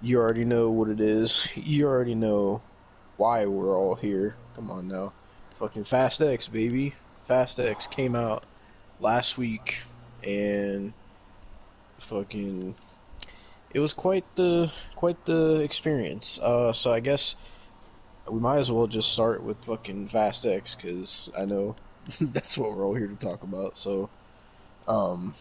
You already know what it is. You already know why we're all here. Come on now. Fucking Fast X, baby. Fast X came out last week and fucking it was quite the experience. So I guess we might as well just start with fucking Fast X cuz I know that's what we're all here to talk about. So um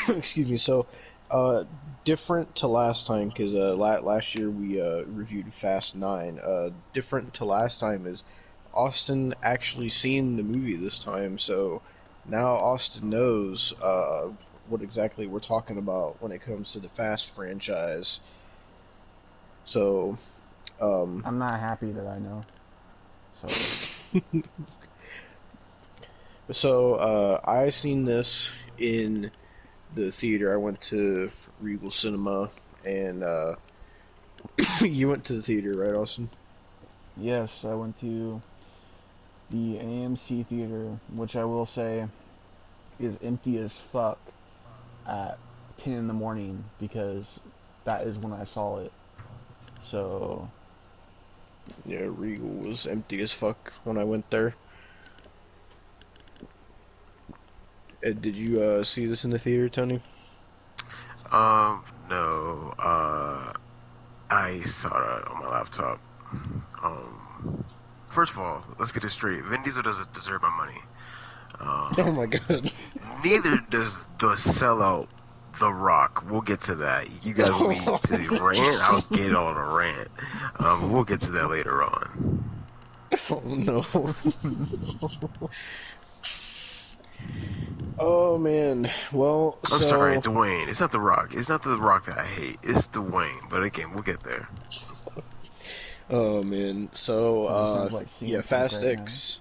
excuse me. So, uh, different to last time because last year we reviewed Fast Nine. Different to last time is Austin actually seen the movie this time, so now Austin knows what exactly we're talking about when it comes to the Fast franchise. So, um, I'm not happy that I know. So I seen this in the theater. I went to Regal Cinema, and you went to the theater, right, Austin? yes, I went to the AMC theater, which I will say is empty as fuck at 10 in the morning because that is when I saw it. So Yeah, Regal was empty as fuck when I went there. Did you see this in the theater, Tony? No. I saw it on my laptop. First of all, let's get it straight. Vin Diesel doesn't deserve my money. Oh Um, my god. Neither does the sellout The Rock. We'll get to that. You guys want me Oh, to rant? I'll get on a rant. We'll get to that later on. oh no. Oh man. Well, I'm sorry, so Dwayne. It's not The Rock. It's not The Rock that I hate. It's Dwayne. But again, we'll get there. oh man. So kind of sounds like yeah, CM Punk Fast right now. X.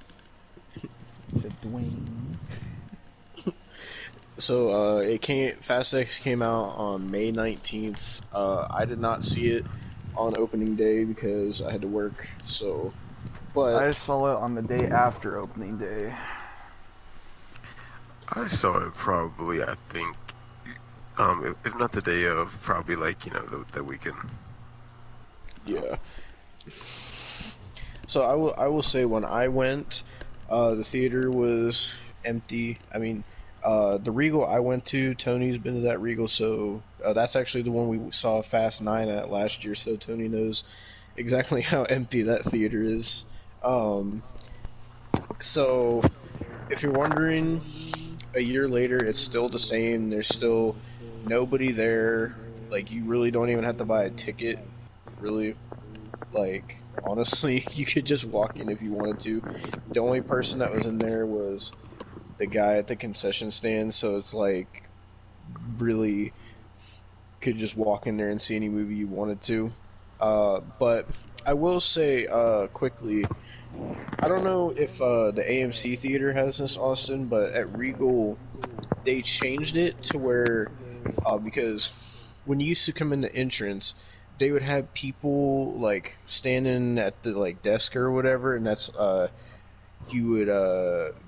He said Dwayne. So it came Fast X came out on May 19th. I did not see it on opening day because I had to work. So, but I saw it on the day after opening day. I saw it probably, I think, if not the day of, probably like, the weekend. yeah. So I will say when I went, the theater was empty. I mean, the Regal I went to, Tony's been to that Regal, so that's actually the one we saw Fast Nine at last year. So Tony knows exactly how empty that theater is. Um, so if you're wondering, a year later, it's still the same. There's still nobody there. Like you really don't even have to buy a ticket. Really, like, honestly, you could just walk in if you wanted to. The only person that was in there was the guy at the concession stand, so it's like, really, could just walk in there and see any movie you wanted to. But I will say, quickly, I don't know if the AMC theater has this, Austin, but at Regal, they changed it to where, because when you used to come in the entrance, they would have people like standing at the like desk or whatever, and that's you would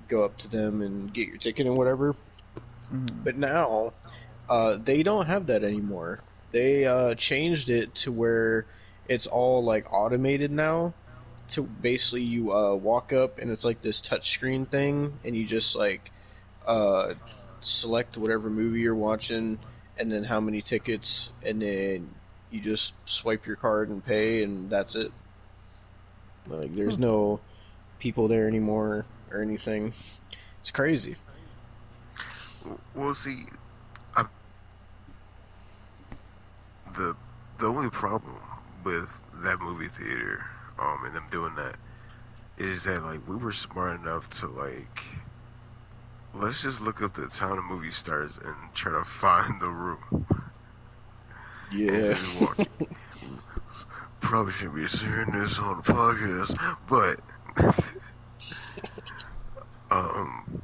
go up to them and get your ticket and whatever. Mm. But now they don't have that anymore. They changed it to where it's all like automated now. To basically you walk up and it's like this touchscreen thing, and you just like uh, select whatever movie you're watching, and then how many tickets, and then you just swipe your card and pay, and that's it. Like, there's no people there anymore or anything. It's crazy. Well, see, I, the the only problem with that movie theater, and them doing that is that like we were smart enough to like let's just look up the time the movie starts and try to find the room Yeah. instead of just walking. Probably shouldn't be saying this on the podcast, but um,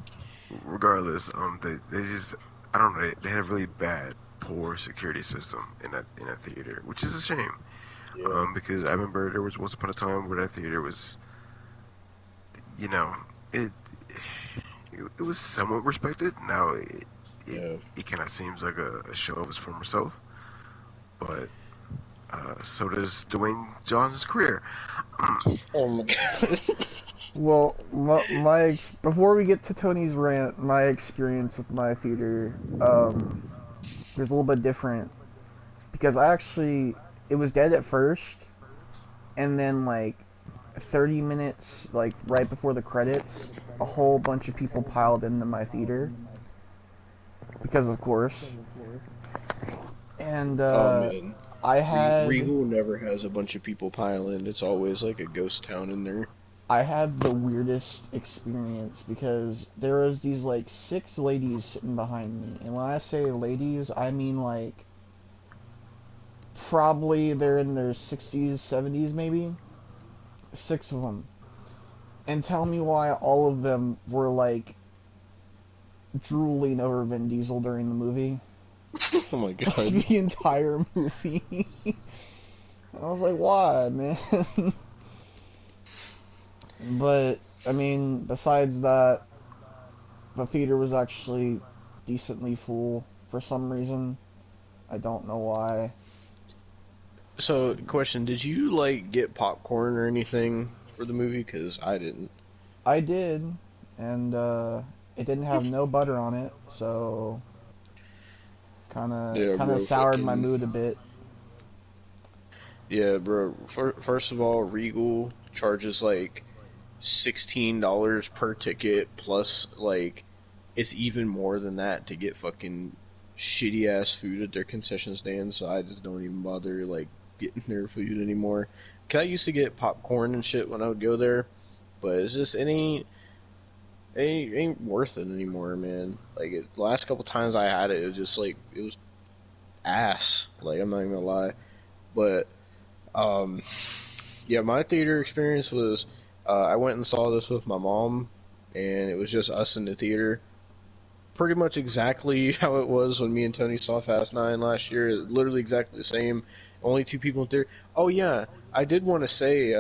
regardless, they just I don't know they had a really bad poor security system in that theater, which is a shame. Yeah. Because I remember there was once upon a time where that theater was, you know, it it was somewhat respected. Now it Yeah. it kind of seems like a show of its former self. but so does Dwayne Johnson's career. Oh my god. Well, before we get to Tony's rant, my experience with my theater was a little bit different because it was dead at first, and then like 30 minutes, like right before the credits, a whole bunch of people piled into my theater because, of course, and Oh man. I had Regal never has a bunch of people pile in. It's always like a ghost town in there. I had the weirdest experience because there was these like six ladies sitting behind me, and when I say ladies, I mean like probably they're in their 60s, 70s, maybe six of them. And tell me why all of them were like drooling over Vin Diesel during the movie. Oh my Like god. the entire movie. I was like, why, man? But I mean, besides that, the theater was actually decently full for some reason. I don't know why. So, question: did you like get popcorn or anything for the movie? Because I didn't. I did, and it didn't have no butter on it, so Yeah, kind of bro. soured my Fucking mood a bit. yeah, bro. First of all, Regal charges like $16 per ticket, plus like it's even more than that to get fucking shitty ass food at their concession stands. So I just don't even bother like getting their food anymore. Cause I used to get popcorn and shit when I would go there, but it's just it ain't worth it anymore, man. Like the last couple times I had it, it was just like it was ass. Like I'm not even gonna lie, but um, yeah, my theater experience was I went and saw this with my mom, and it was just us in the theater. Pretty much exactly how it was when me and Tony saw Fast 9 last year. Literally exactly the same. Only two people in theater. Oh yeah, I did want to say,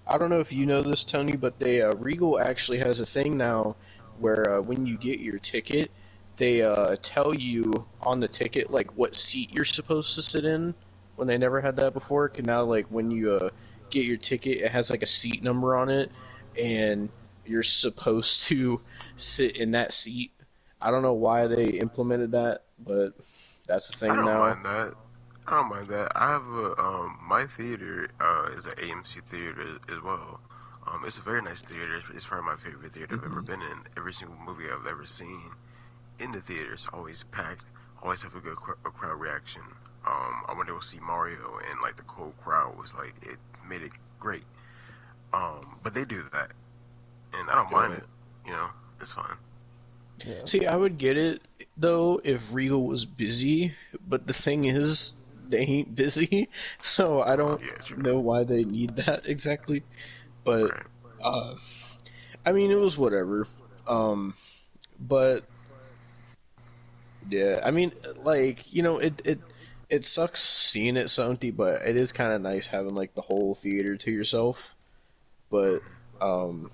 I don't know if you know this, Tony, but Regal actually has a thing now where when you get your ticket, they tell you on the ticket like what seat you're supposed to sit in. When they never had that before, 'cause now like when you get your ticket, it has like a seat number on it, and you're supposed to sit in that seat. I don't know why they implemented that, but that's the I thing don't now. mind that. I don't mind that. I have a my theater is an AMC theater as well. It's a very nice theater. It's probably my favorite theater I've ever Hmm. been in. Every single movie I've ever seen in the theater is always packed. Always have a good crowd reaction. I went to go see Mario, and like the whole crowd was like it made it great. But they do that, and I don't mind Yeah. it. You know, it's fine. Yeah. See, I would get it though if Regal was busy, but the thing is, they ain't busy, so I don't Yeah, true. know why they need that exactly. But Right. uh, I mean, it was whatever. Um, but yeah, I mean, like it sucks seeing it so empty, but it is kind of nice having like the whole theater to yourself. But Mm-hmm. um,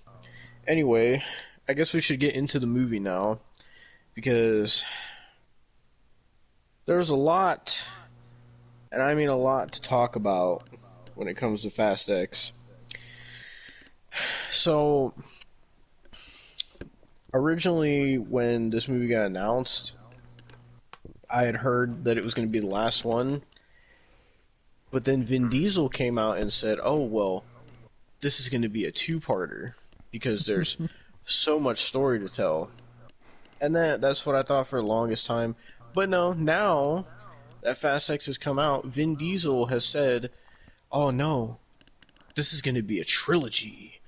anyway, I guess we should get into the movie now because there's a lot, and I mean a lot, to talk about when it comes to Fast X. So, originally, when this movie got announced, I had heard that it was going to be the last one, but then Vin Diesel came out and said, oh, well, this is going to be a two-parter because there's so much story to tell. And that's what I thought for the longest time. But no, now that Fast X has come out, Vin Diesel has said, oh no, this is going to be a trilogy.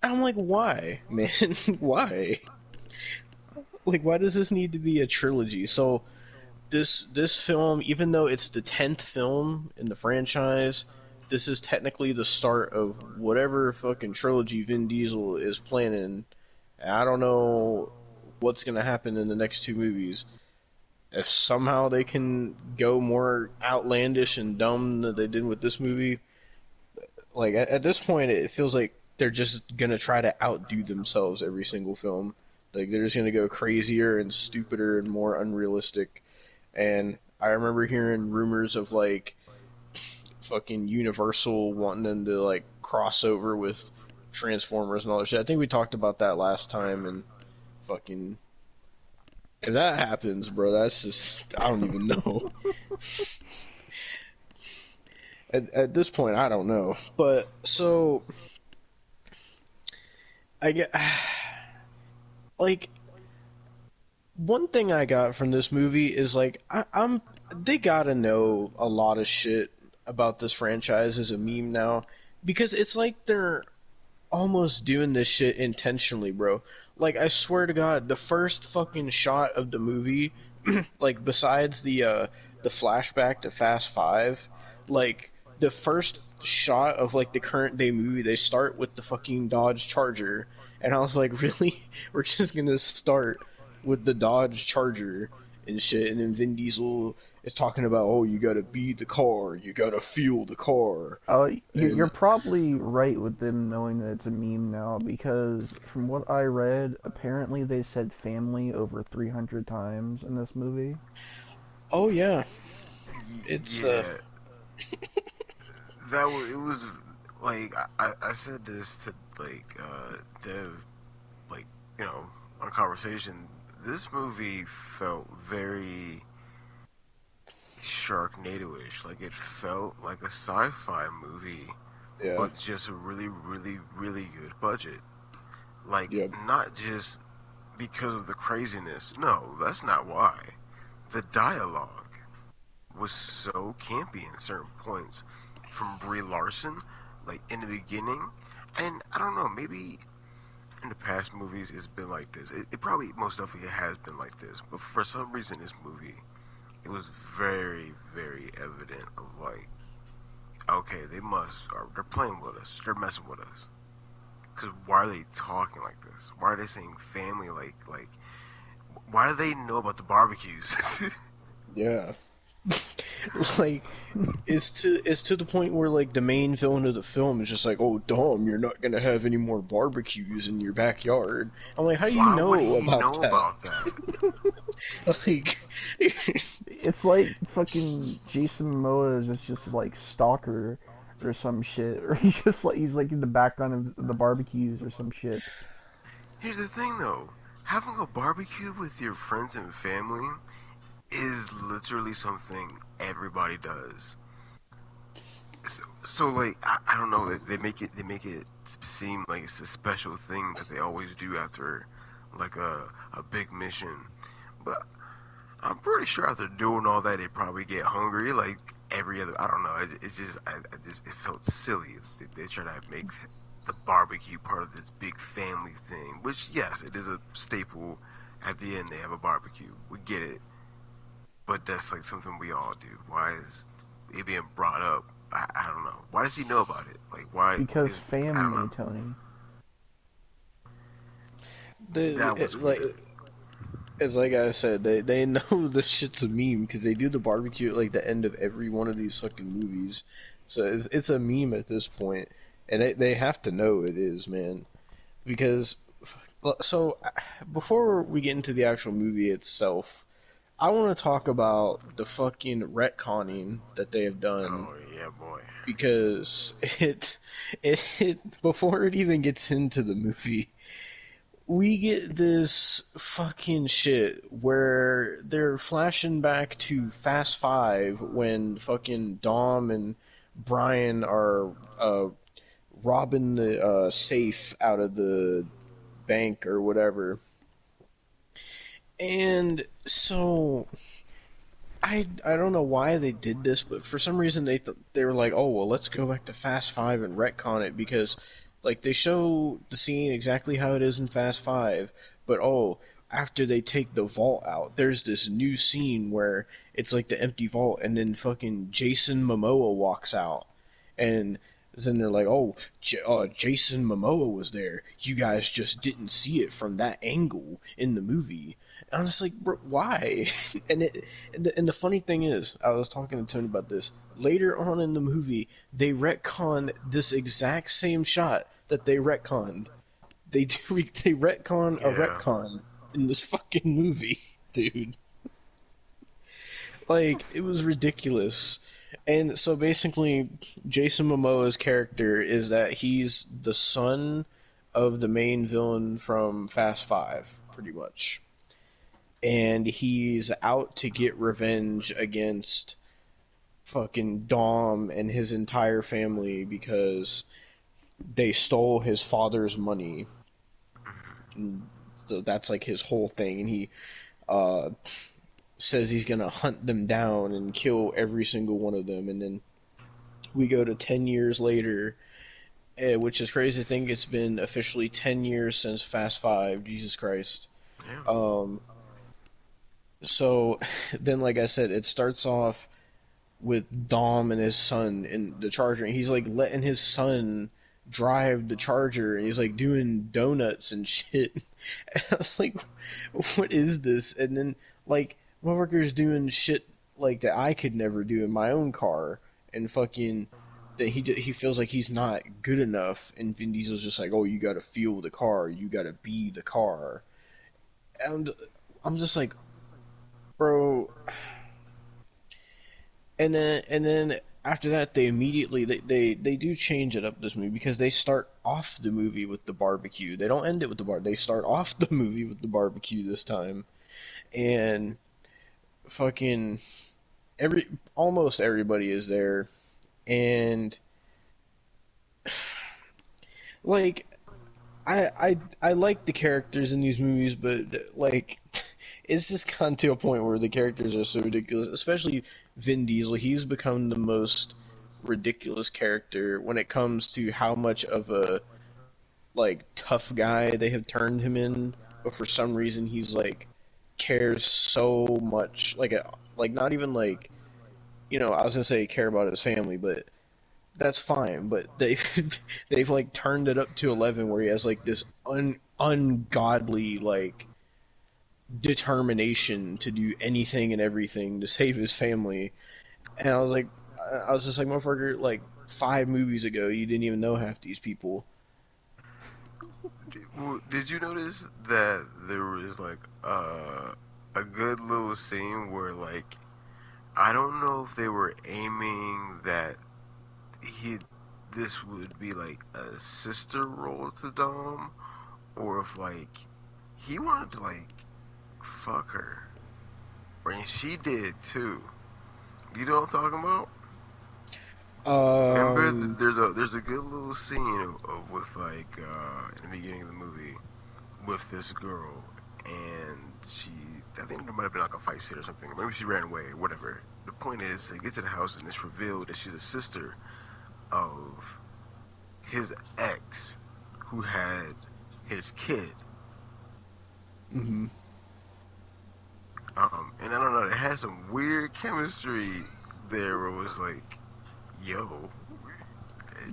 I'm like, why, man? Why? Like, why does this need to be a trilogy? So this film, even though it's the 10th film in the franchise, this is technically the start of whatever fucking trilogy Vin Diesel is planning. I don't know what's gonna happen in the next two movies. If somehow they can go more outlandish and dumb than they did with this movie, like at this point, it feels like they're just gonna try to outdo themselves every single film. Like they're just gonna go crazier and stupider and more unrealistic. And I remember hearing rumors of like fucking Universal wanting them to like cross over with Transformers and all that shit. I think we talked about that last time, and fucking if that happens, bro, that's just I don't even know. At this point, I don't know. But so I get like one thing I got from this movie is like I'm they gotta know a lot of shit about this franchise as a meme now because it's like they're almost doing this shit intentionally, bro. Like I swear to God, the first fucking shot of the movie, like besides the flashback to Fast Five, like the first shot of like the current day movie, they start with the fucking Dodge Charger, and I was like, really? We're just gonna start with the Dodge Charger and shit, and then Vin Diesel is talking about, oh, you gotta be the car, you gotta feel the car, You're and probably right with them knowing that it's a meme now because from what I read, apparently they said family over 300 times in this movie. oh yeah, it's Yeah, that was it was like I said this to like Dev like you know on conversation. This movie felt very Sharknado-ish. Like it felt like a sci-fi movie, yeah, but just a really, really, really good budget. Like yeah, not just because of the craziness. No, that's not why. The dialogue was so campy in certain points from Brie Larson, like in the beginning. And I don't know, maybe in the past movies it's been like this. It probably most definitely has been like this, but for some reason this movie it was very, very evident of like, okay, they're playing with us, they're messing with us. Because why are they talking like this? Why are they saying family like? Why do they know about the barbecues? yeah. Like it's to the point where like the main villain of the film is just like, oh Dom, you're not gonna have any more barbecues in your backyard. I'm like, how do you Why would know he about know that? about that? Like, It's like fucking Jason Momoa is just like stalker or some shit, or he's like in the background of the barbecues or some shit. Here's the thing though, having a barbecue with your friends and family is literally something everybody does. So like I don't know, they make it seem like it's a special thing that they always do after like a big mission. But I'm pretty sure after doing all that, they probably get hungry like every other. I don't know. It's just I just it felt silly. They try to make the barbecue part of this big family thing, which yes, it is a staple. At the end, they have a barbecue. We get it, but that's like something we all do. Why is it being brought up? I don't know. Why does he know about it? Like why Because is I don't family, know. Tony. That was like weird. it's like I said, they know this shit's a meme because they do the barbecue at like the end of every one of these fucking movies. So it's a meme at this point, and they have to know it is, man. Because so before we get into the actual movie itself, I want to talk about the fucking retconning that they have done Oh yeah, boy. because it before it even gets into the movie, we get this fucking shit where they're flashing back to Fast Five when fucking Dom and Brian are robbing the safe out of the bank or whatever. And so I don't know why they did this, but for some reason they were like, oh well, let's go back to Fast Five and retcon it because like they show the scene exactly how it is in Fast Five, but oh after they take the vault out, there's this new scene where it's like the empty vault, and then fucking Jason Momoa walks out, and then they're like, oh, Jason Momoa was there. You guys just didn't see it from that angle in the movie. And I was like, bro, why? And the funny thing is, I was talking to Tony about this. Later on in the movie, they retcon this exact same shot that they retconned. They retcon a Yeah. retcon in this fucking movie, dude. Like, it was ridiculous. And so basically, Jason Momoa's character is that he's the son of the main villain from Fast Five, pretty much. And he's out to get revenge against fucking Dom and his entire family because they stole his father's money. And so that's like his whole thing. And he uh, says he's gonna hunt them down and kill every single one of them. And then we go to 10 years later, which is crazy to think it's been officially 10 years since Fast Five. Jesus Christ. Yeah. Um, so then, like I said, it starts off with Dom and his son in the Charger, and he's like letting his son drive the Charger, and he's like doing donuts and shit. And I was like, what is this? And then like motherfuckers doing shit like that I could never do in my own car, and fucking that he feels like he's not good enough, and Vin Diesel's just like, oh, you gotta feel the car, you gotta be the car, and I'm just like, bro. And then after that, they immediately they do change it up this movie because they start off the movie with the barbecue. They don't end it with the bar. They start off the movie with the barbecue this time, and fucking every almost everybody is there, and like I like the characters in these movies, but like it's just gotten to a point where the characters are so ridiculous, especially Vin Diesel. He's become the most ridiculous character when it comes to how much of a like tough guy they have turned him in, but for some reason he's like cares so much, like not even like, I was gonna say care about his family, but that's fine. But they've like turned it up to 11 where he has like this ungodly like determination to do anything and everything to save his family. And I was just like, motherfucker, like 5 movies ago, you didn't even know half these people. Did you notice that there was like a good little scene where like I don't know if they were aiming that he this would be like a sister role to Dom, or if like he wanted to like fuck her, and she did too. You know what I'm talking about? Remember, Um, there's a good little scene with like in the beginning of the movie with this girl, and she, I think there might have been like a fight scene or something. Maybe she ran away, whatever. The point is, they get to the house and it's revealed that she's a sister of his ex, who had his kid. mhm. And I don't know, it had some weird chemistry there where it was like, yo,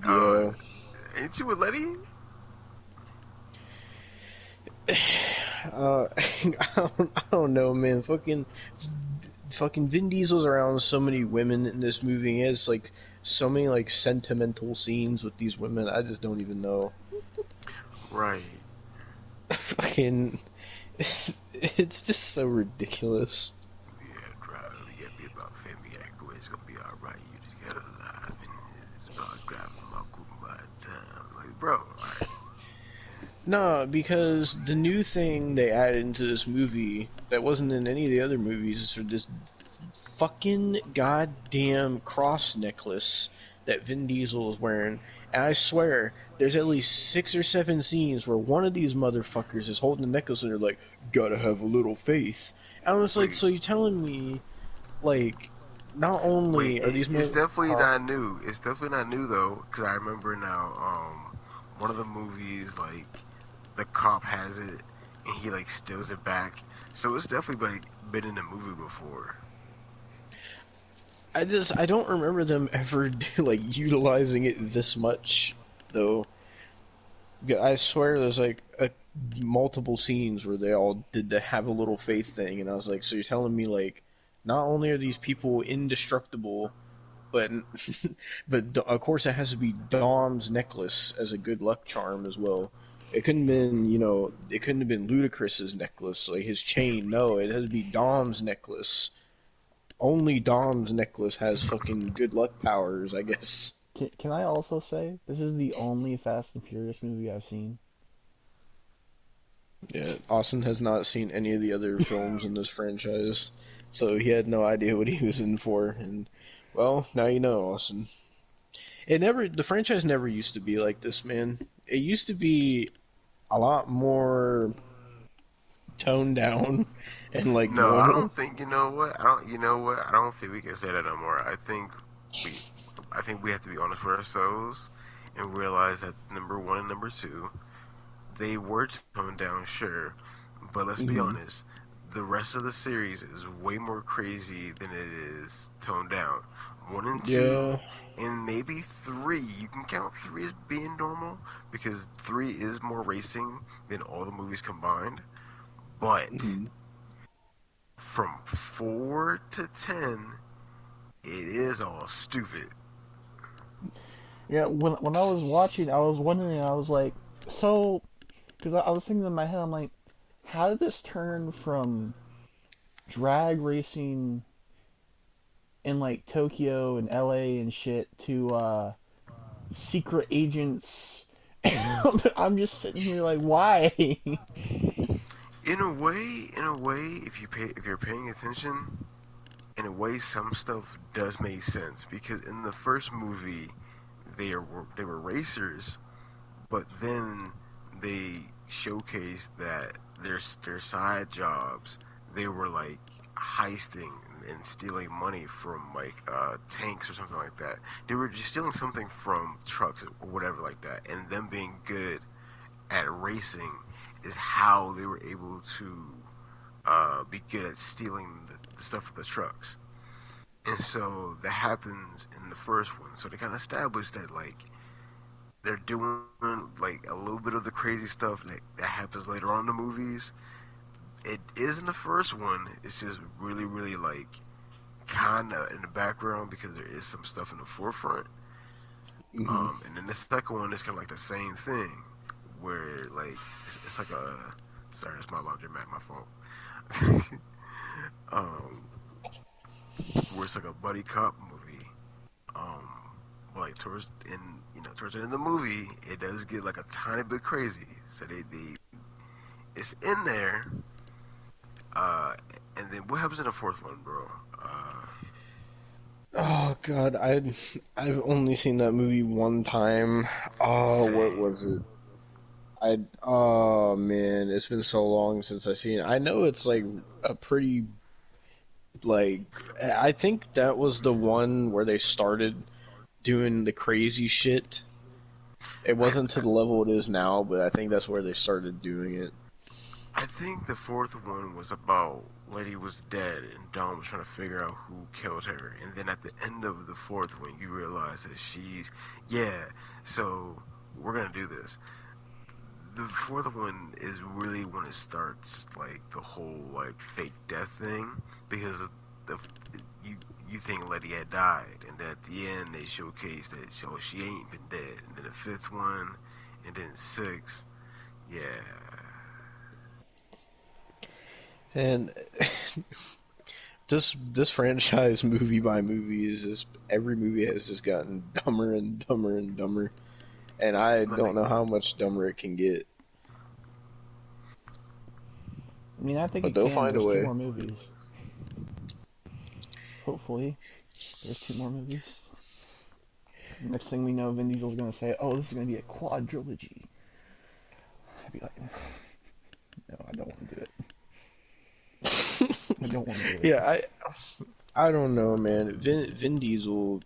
uh, Yeah. ain't you a Letty? I don't know, man. Fucking Vin Diesel's around so many women in this movie. He has like so many like sentimental scenes with these women. I just don't even know. Right. Fucking, it's just so ridiculous. Yeah, drive. You gotta be about family anyway. It's gonna be alright. You just gotta live. And it's about driving my group my time. Like, bro, like, Nah, because the new thing they added into this movie that wasn't in any of the other movies is for this fucking goddamn cross necklace that Vin Diesel is wearing. And I swear, there's at least 6 or 7 scenes where one of these motherfuckers is holding the necklace and they're like, gotta have a little faith. And I was like, wait, so you're telling me, like, not wait. only are these It's definitely huh? not new. It's definitely not new though, because I remember now. One of the movies, like, the cop has it and he like steals it back. So it's definitely like been in the movie before. I don't remember them ever like utilizing it this much though. Yeah, I swear there's like multiple scenes where they all did the have a little faith thing, and I was like, so you're telling me like, not only are these people indestructible, but but of course it has to be Dom's necklace as a good luck charm as well. It couldn't have been, it couldn't have been Ludacris's necklace, like his chain. No, it had to be Dom's necklace. only Dom's necklace has fucking good luck powers, I guess. Can I also say this is the only Fast and Furious movie I've seen? Yeah, Austin has not seen any of the other films in this franchise, so he had no idea what he was in for. And well, now you know, Austin. The franchise never used to be like this, man. It used to be a lot more toned down and like No, I normal. don't think you know what. I don't. You know what? I don't think we can say that no more. We, I think we have to be honest with ourselves and realize that number one and number two, they were toned down, sure, but let's be Hmm. honest. The rest of the series is way more crazy than it is toned down. One and two, Yeah. and maybe three. You can count three as being normal because three is more racing than all the movies combined. But Hmm. from 4 to 10, it is all stupid. Yeah, when I was watching, I was wondering, I was like, so, because I was thinking in my head, I'm like, how did this turn from drag racing in like Tokyo and LA and shit to secret agents? I'm just sitting here like, why? In a way, if you're paying attention, in a way, some stuff does make sense because in the first movie, they were racers, but then they showcased that their side jobs they were like heisting and stealing money from like tanks or something like that. They were just stealing something from trucks or whatever like that, and them being good at racing is how they were able to be good at stealing the stuff from the trucks. And so that happens in the first one. So they kind of established that like they're doing like a little bit of the crazy stuff that happens later on in the movies. It is in the first one. It's just really, really like kind of in the background because there is some stuff in the forefront. Hmm. And then the second one is kind of like the same thing, where like it's like a sorry, it's my laundromat, my fault. um, where it's like a buddy cop movie. Um, like towards the end of the movie, it does get like a tiny bit crazy. So they it's in there. Uh, and then what happens in the fourth one, bro? Oh God, I've only seen that movie one time. Oh, what Same. was it? Oh man, it's been so long since I've seen it. I know it's like a pretty like I think that was the one where they started doing the crazy shit. It I, wasn't to I the level it is now, but I think that's where they started doing it. I think the fourth one was about Lady was dead and Dawn was trying to figure out who killed her. And then at the end of the fourth one, you realize that yeah. So we're gonna do this. The fourth one is really when it starts like the whole like fake death thing because the you you think Letty had died, and then at the end they showcase that she ain't been dead, and then the fifth one, and then six, yeah. And this franchise, movie by movie, is just every movie has just gotten dumber and dumber and dumber, and I don't Like know how much dumber it can get, I mean, I think but it they'll can. find a There's two way. more movies. Hopefully, there's two more movies. Next thing we know, Vin Diesel's gonna say, "Oh, this is gonna be a quadrilogy." I'd be like, "No, I don't want to do it. I don't want to do it." Yeah, I don't know, man. Vin Diesel,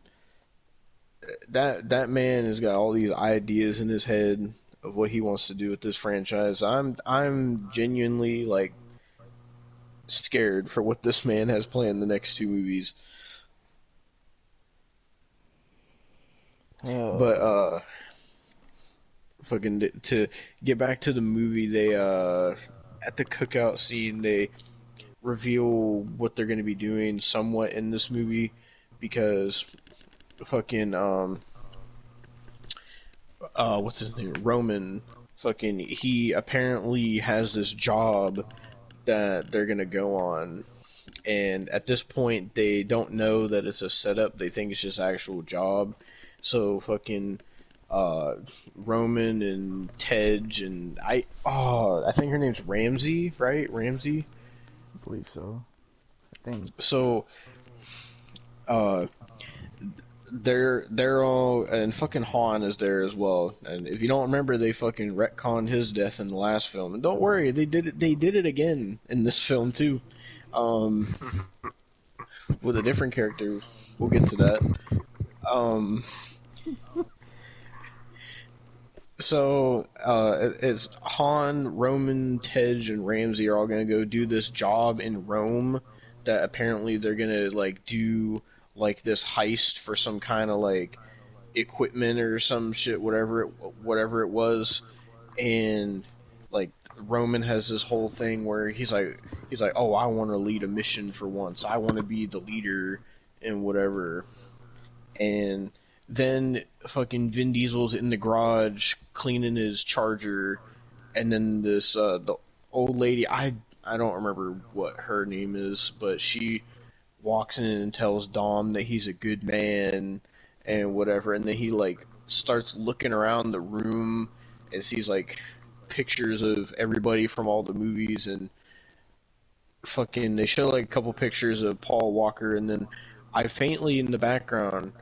that man has got all these ideas in his head of what he wants to do with this franchise. I'm genuinely like scared for what this man has planned the next two movies. But Uh, fucking to get back to the movie, they at the cookout scene they reveal what they're going to be doing somewhat in this movie because fucking what's his name, Roman, fucking he apparently has this job that they're gonna go on, and at this point they don't know that it's a setup. They think it's just actual job. So fucking uh, Roman and Tej and I think her name's Ramsey, right? Ramsey. I believe so. I think. So uh, they're all, and fucking Han is there as well. And if you don't remember, they fucking retconned his death in the last film. And don't worry, they did it again in this film too. Um, with a different character. We'll get to that. Um, it's Han, Roman, Tej, and Ramsey are all gonna go do this job in Rome. That apparently they're gonna like do like this heist for some kind of like equipment or some shit, whatever it was. And like Roman has this whole thing where he's like, oh, I want to lead a mission for once. I want to be the leader and whatever. And then fucking Vin Diesel's in the garage cleaning his Charger, and then the old lady, I don't remember what her name is, but she walks in and tells Dom that he's a good man and whatever, and then he like starts looking around the room and sees like pictures of everybody from all the movies, and fucking they show like a couple pictures of Paul Walker, and then I faintly in the background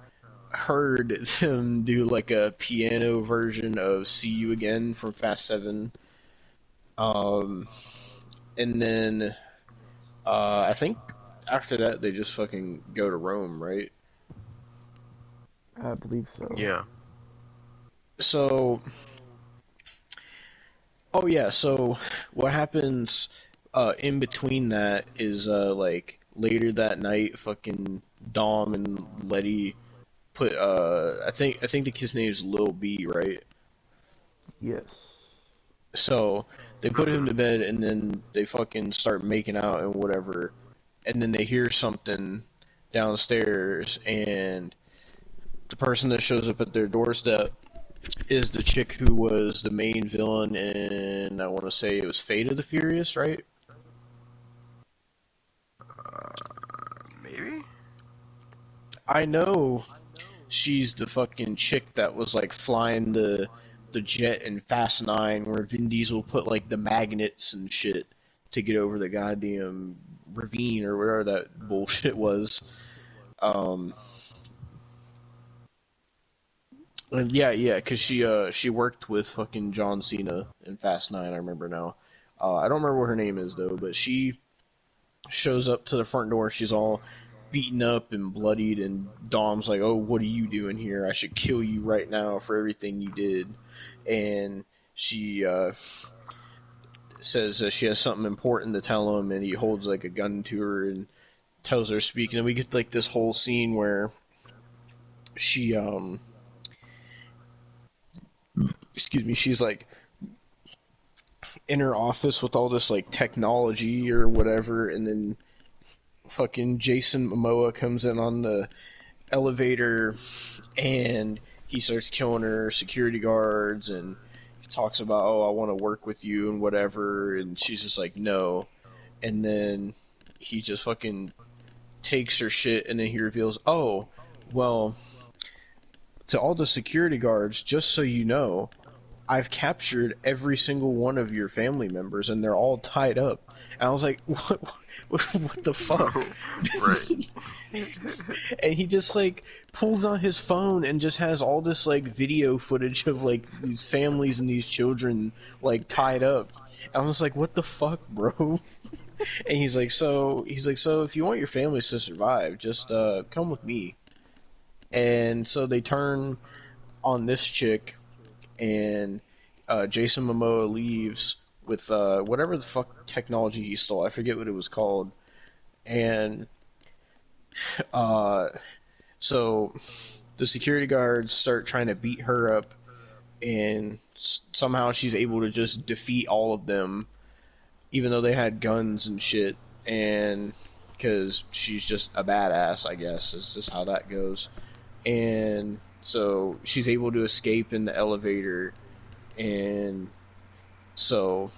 heard them do like a piano version of "See You Again" from Fast 7. Um, and then I think after that they just fucking go to Rome, right? I believe so. Yeah. So, oh yeah, so what happens in between that is like later that night, fucking Dom and Letty put I think the kid's name is Lil B, right? Yes. So they put him to bed, and then they fucking start making out and whatever, and then they hear something downstairs, and the person that shows up at their doorstep is the chick who was the main villain in, I want to say it was Fate of the Furious, right? Maybe. I know she's the fucking chick that was like flying the jet in Fast 9, where Vin Diesel put like the magnets and shit to get over the goddamn ravine or whatever that bullshit was. Um, and yeah, because she worked with fucking John Cena in Fast 9. I remember now. I don't remember what her name is though, but she shows up to the front door. She's all beaten up and bloodied, and Dom's like, "Oh, what are you doing here? I should kill you right now for everything you did." And she says that she has something important to tell him, and he holds like a gun to her and tells her to speak. And then we get like this whole scene where she excuse me, she's like in her office with all this like technology or whatever, and then fucking Jason Momoa comes in on the elevator, and he starts killing her security guards, and he talks about, oh, I want to work with you and whatever, and she's just like, no. And then he just fucking takes her shit, and then he reveals, oh, well, to all the security guards, just so you know, I've captured every single one of your family members, and they're all tied up. And I was like, what the fuck? Right. And he just like pulls on his phone and just has all this like video footage of like these families and these children like tied up. And I was like, what the fuck, bro? And so if you want your families to survive, just come with me. And so they turn on this chick, and Jason Momoa leaves with whatever the fuck technology he stole. I forget what it was called. And so the security guards start trying to beat her up, and somehow she's able to just defeat all of them, even though they had guns and shit. And because she's just a badass, I guess is just how that goes. And so she's able to escape in the elevator, and so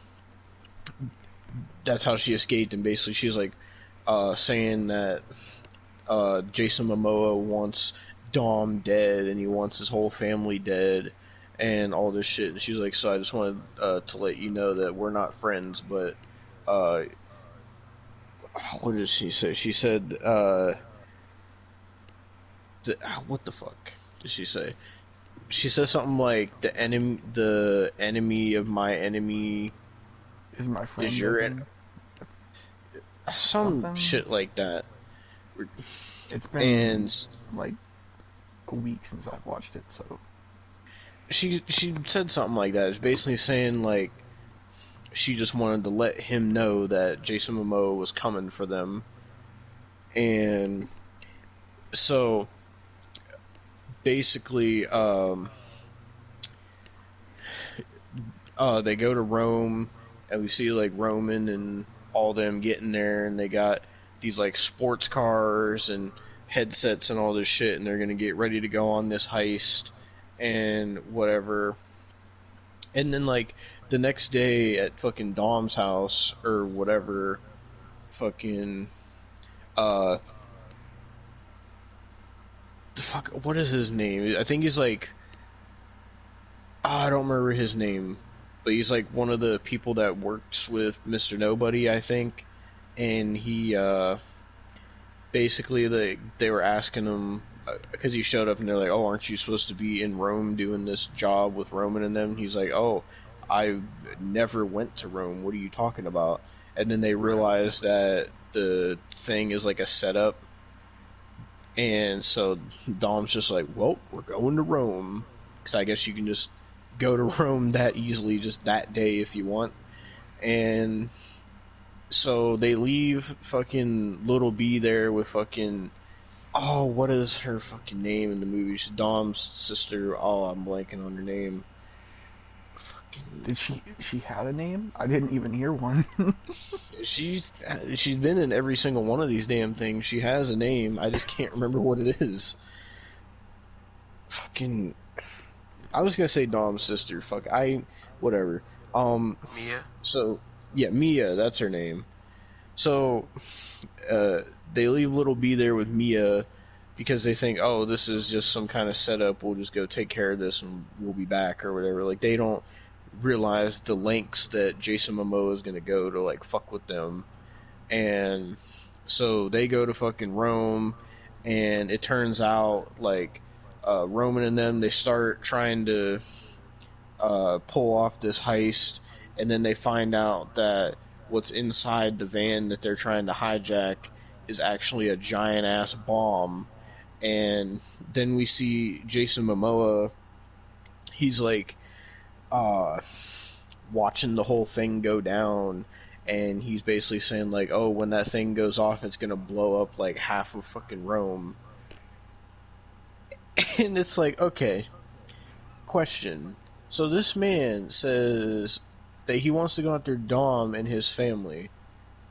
that's how she escaped. And basically she's like, saying that Jason Momoa wants Dom dead and he wants his whole family dead and all this shit. And she's like, so I just wanted to let you know that we're not friends, but uh, what did she say? She said, what the fuck did she say? She said something like the enemy of my enemy Is my is friend, I your think. some Something. shit like that. It's been And like a week since I've watched it, so she said something like that. It's basically saying like she just wanted to let him know that Jason Momoa was coming for them. And so basically, they go to Rome, and we see like Roman and all them getting there, and they got these like sports cars and headsets and all this shit, and they're gonna get ready to go on this heist and whatever. And then like the next day at fucking Dom's house or whatever, fucking uh, the fuck, what is his name? I think he's like, I don't remember his name, but he's like one of the people that works with Mr. Nobody, I think. And he basically they were asking him because he showed up and they're like, "Oh, aren't you supposed to be in Rome doing this job with Roman and them?" He's like, "Oh, I never went to Rome. What are you talking about?" And then they Right. realize that the thing is like a setup, and so Dom's just like, "Well, we're going to Rome," because I guess you can just go to Rome that easily just that day if you want. And so they leave fucking Little B there with fucking, oh, what is her fucking name in the movie? She's Dom's sister. Oh, I'm blanking on her name. Fucking, did she had a name? I didn't even hear one. she's she's been in every single one of these damn things. She has a name. I just can't remember what it is. Fucking, I was gonna say Dom's sister. Fuck, whatever. Mia. So yeah, Mia, that's her name. So uh, they leave Little B there with Mia because they think, oh, this is just some kind of setup. We'll just go take care of this and we'll be back or whatever. Like they don't realize the lengths that Jason Momoa is gonna go to like fuck with them, and so they go to fucking Rome, and it turns out like Roman and them they start trying to pull off this heist, and then they find out that what's inside the van that they're trying to hijack is actually a giant ass bomb. And then we see Jason Momoa. He's like uh, watching the whole thing go down, and he's basically saying like, "Oh, when that thing goes off, it's gonna blow up like half of fucking Rome." And it's like, okay, question. So this man says that he wants to go after Dom and his family,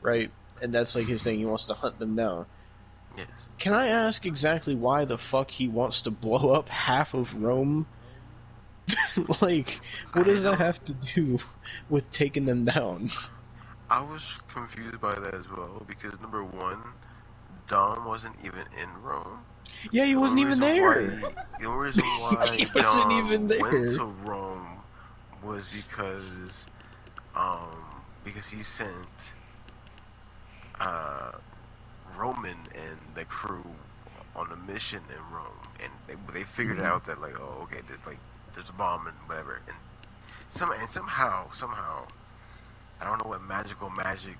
right? And that's like his thing. He wants to hunt them down. Yes. Can I ask exactly why the fuck he wants to blow up half of Rome? Like, what I does that don't. have to do with taking them down? I was confused by that as well because number one, Dom wasn't even in Rome. Yeah, he The wasn't only even reason why there. the only reason He why wasn't even Dom went there. to Rome was because he sent uh Roman and the crew on a mission in Rome, and they figured Mhm. out that like, oh, okay, there's a bomb and whatever, and somehow I don't know what magic.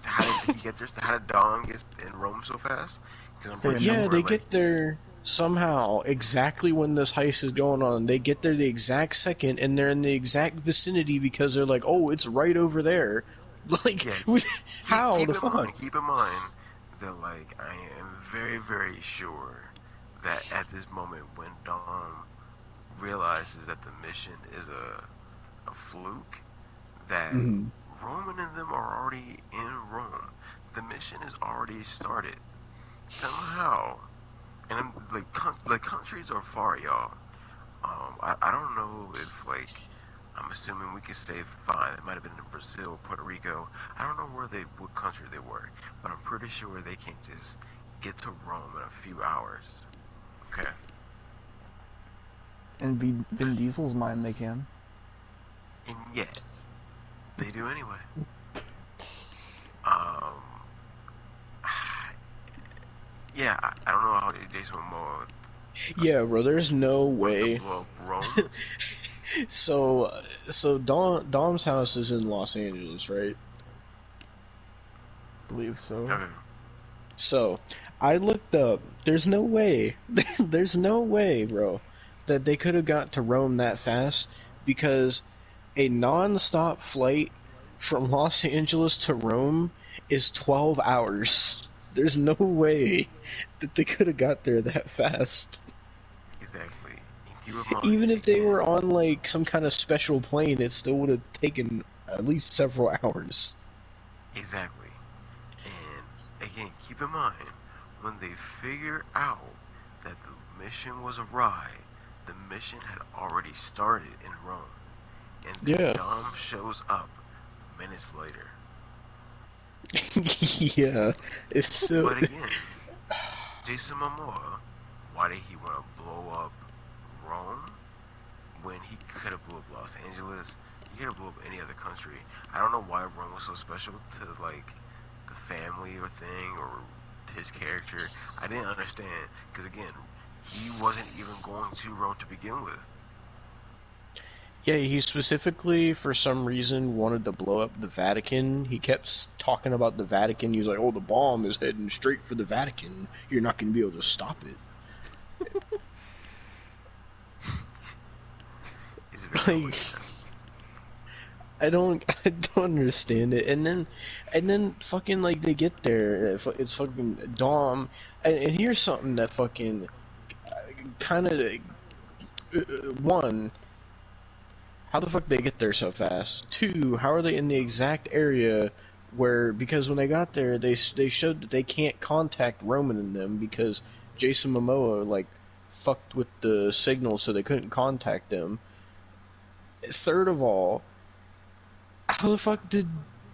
How did he get there? How did Dom get in Rome so fast? Because I'm Say pretty a sure Yeah, number. they like get there somehow exactly when this heist is going on. They get there the exact second, and they're in the exact vicinity because they're like, "Oh, it's right over there." Like, yeah, how the fuck? keep in mind that like I am very sure that at this moment when Dom realizes that the mission is a fluke, that Mhm. Roman and them are already in Rome. The mission is already started somehow, and like countries are far, y'all. I don't know if like I'm assuming we could say fine. It might have been in Brazil, Puerto Rico. I don't know what country they were, but I'm pretty sure they can't just get to Rome in a few hours. Okay, And Vin Diesel's mind, they can. and yet they do anyway. Um, yeah, I don't know how Jason Momoa Yeah, bro. There's no wanted to way. blow up Rome. So Dom's house is in Los Angeles, right? Believe so. Okay, So I looked up. There's no way. There's no way, bro, that they could have got to Rome that fast because a non-stop flight from Los Angeles to Rome is 12 hours. There's no way that they could have got there that fast. exactly. And keep in mind, Even if they again, were on like some kind of special plane, it still would have taken at least several hours. exactly. And again, keep in mind, when they figure out that the mission was a ride, the mission had already started in Rome. And then Yeah. Dom shows up minutes later. Yeah. It's so But again, Jason Momoa, why did he want to blow up Rome when he could have blew up Los Angeles? He could have blew up any other country. I don't know why Rome was so special to like the family or thing or his character. I didn't understand because again, he wasn't even going to Rome to begin with. Yeah, he specifically, for some reason, wanted to blow up the Vatican. He kept talking about the Vatican. He was like, "Oh, the bomb is heading straight for the Vatican. You're not going to be able to stop it." It's very Like, weird. I don't understand it. And then, fucking like they get there. It's fucking Dom. And here's something that fucking kind of one. How the fuck they get there so fast? Two, how are they in the exact area where? Because when they got there, they showed that they can't contact Roman and them because Jason Momoa like fucked with the signal, so they couldn't contact them. Third of all, how the fuck did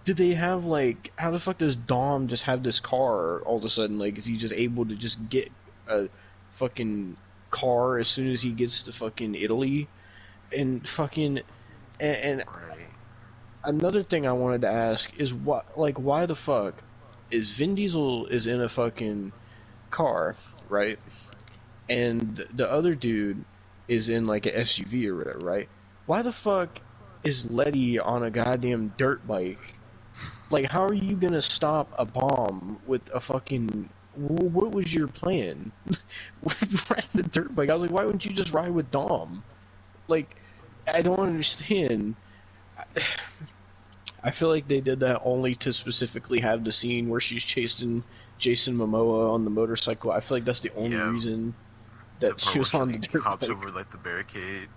they have like? How the fuck does Dom just have this car all of a sudden? Like, is he just able to just get a fucking car as soon as he gets to fucking Italy? And fucking and Right. another thing I wanted to ask is why the fuck is Vin Diesel is in a fucking car, right? And the other dude is in like a SUV or whatever, right? Why the fuck is Letty on a goddamn dirt bike? Like, how are you gonna stop a bomb with a fucking? What was your plan? Ride the dirt bike. I was like, why wouldn't you just ride with Dom? Like, I don't understand. I feel like they did that only to specifically have the scene where she's chasing Jason Momoa on the motorcycle. I feel like that's the only Yeah. reason The that she part where was she on the like dirt hops bike. over like the barricade.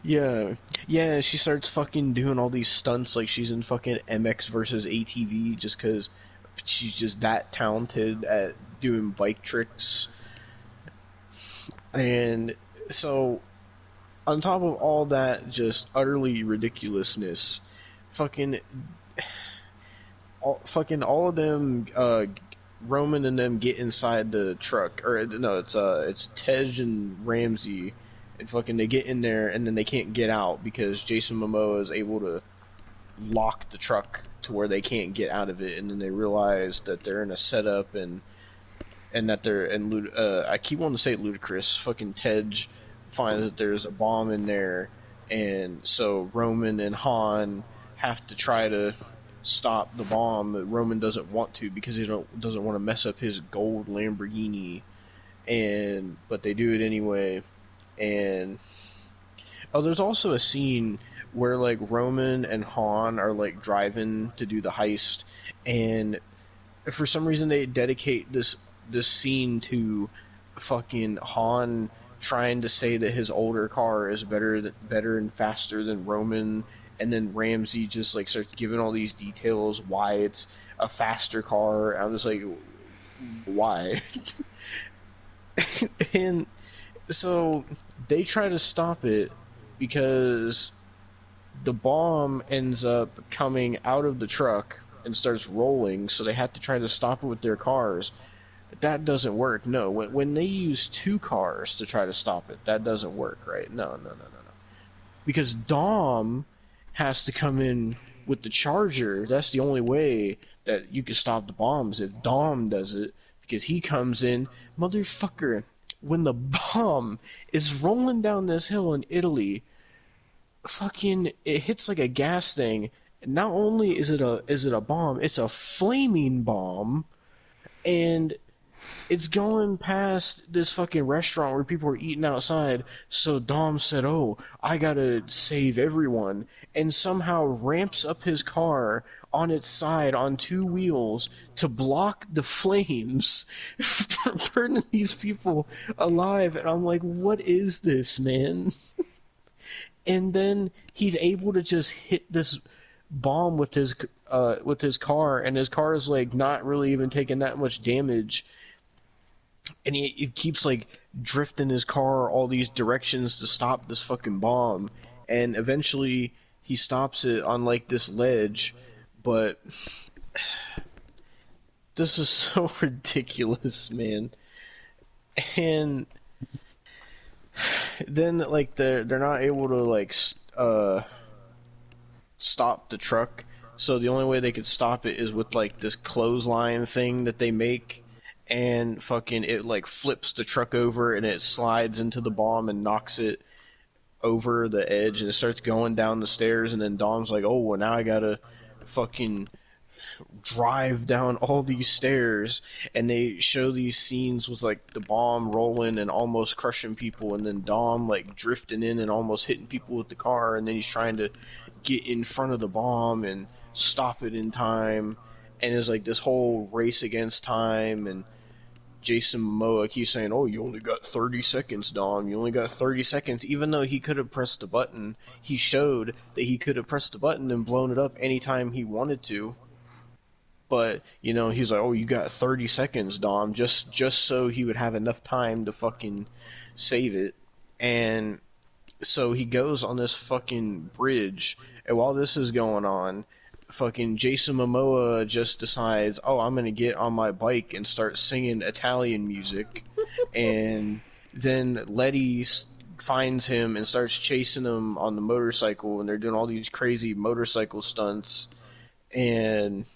Yeah, yeah, she starts fucking doing all these stunts like she's in fucking MX versus ATV just because she's just that talented at doing bike tricks. And so, on top of all that, just utterly ridiculousness, fucking fucking all of them, Roman and them get inside the truck, or no, it's Tej and Ramsey, and fucking they get in there and then they can't get out because Jason Momoa is able to lock the truck to where they can't get out of it, and then they realize that they're in a setup and that they're and I keep wanting to say ludicrous. Fucking Tej finds that there's a bomb in there, and so Roman and Han have to try to stop the bomb. But Roman doesn't want to because he doesn't want to mess up his gold Lamborghini, and but they do it anyway. And oh, there's also a scene where like Roman and Han are like driving to do the heist, and for some reason they dedicate this scene to fucking Han trying to say that his older car is better and faster than Roman, and then Ramsey just like starts giving all these details why it's a faster car. I'm just like, why? And so they try to stop it because the bomb ends up coming out of the truck and starts rolling, so they have to try to stop it with their cars. That doesn't work. No, when they use two cars to try to stop it, that doesn't work, right? No, no, no, no, no. Because Dom has to come in with the charger. That's the only way that you can stop the bombs if Dom does it, because he comes in, motherfucker. When the bomb is rolling down this hill in Italy, fucking it hits like a gas thing. Not only is it a bomb, it's a flaming bomb, and it's going past this fucking restaurant where people are eating outside. So Dom said, "Oh, I gotta save everyone," and somehow ramps up his car on its side on two wheels to block the flames from burning these people alive. And I'm like, what is this, man? And then he's able to just hit this bomb with his car, and his car is like not really even taking that much damage, and he keeps like drifting his car all these directions to stop this fucking bomb, and eventually he stops it on like this ledge, but this is so ridiculous, man. And then like they're not able to like stop the truck, so the only way they could stop it is with like this clothesline thing that they make, and fucking it like flips the truck over and it slides into the bomb and knocks it over the edge, and it starts going down the stairs, and then Dom's like, oh well, now I gotta fucking drive down all these stairs, and they show these scenes with like the bomb rolling and almost crushing people, and then Dom like drifting in and almost hitting people with the car, and then he's trying to get in front of the bomb and stop it in time, and it's like this whole race against time. And Jason Momoa keeps saying, oh, you only got 30 seconds, Dom, you only got 30 seconds, even though he could have pressed the button. He showed that he could have pressed the button and blown it up anytime he wanted to. But, you know, he's like, oh, you got 30 seconds, Dom, just so he would have enough time to fucking save it. And so he goes on this fucking bridge, and while this is going on, fucking Jason Momoa just decides, oh, I'm gonna get on my bike and start singing Italian music. And then Letty finds him and starts chasing him on the motorcycle, and they're doing all these crazy motorcycle stunts. And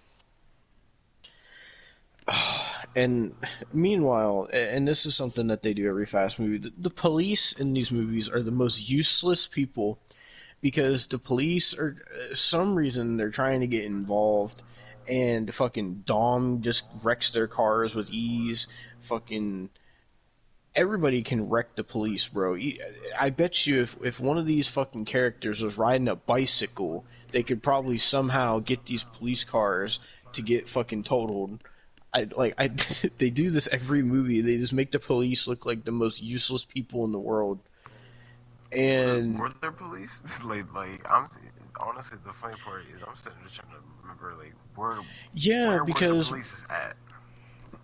meanwhile, and this is something that they do every fast movie, the police in these movies are the most useless people, because the police are, some reason, they're trying to get involved, and fucking Dom just wrecks their cars with ease. Fucking everybody can wreck the police, bro. I bet you if one of these fucking characters was riding a bicycle, they could probably somehow get these police cars to get fucking totaled. They do this every movie. They just make the police look like the most useless people in the world. And were there police? I'm honestly, the funny part is I'm sitting there trying to remember like yeah, where was the police at?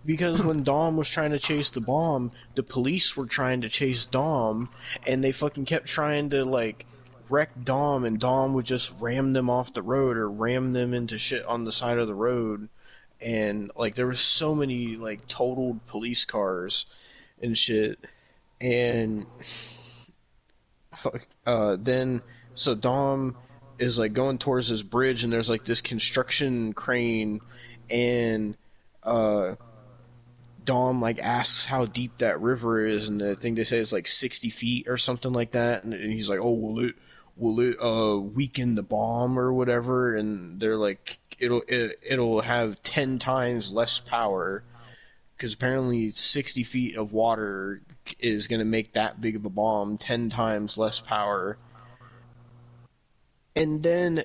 Because when Dom was trying to chase the bomb, the police were trying to chase Dom, and they fucking kept trying to like wreck Dom, and Dom would just ram them off the road or ram them into shit on the side of the road. And like there was so many like totaled police cars and shit. And then so Dom is like going towards this bridge, and there's like this construction crane, and Dom like asks how deep that river is, and I think they say it's like 60 feet or something like that, and he's like, oh, will it weaken the bomb or whatever? And they're like, it'll have 10 times less power, because apparently 60 feet of water is going to make that big of a bomb 10 times less power. And then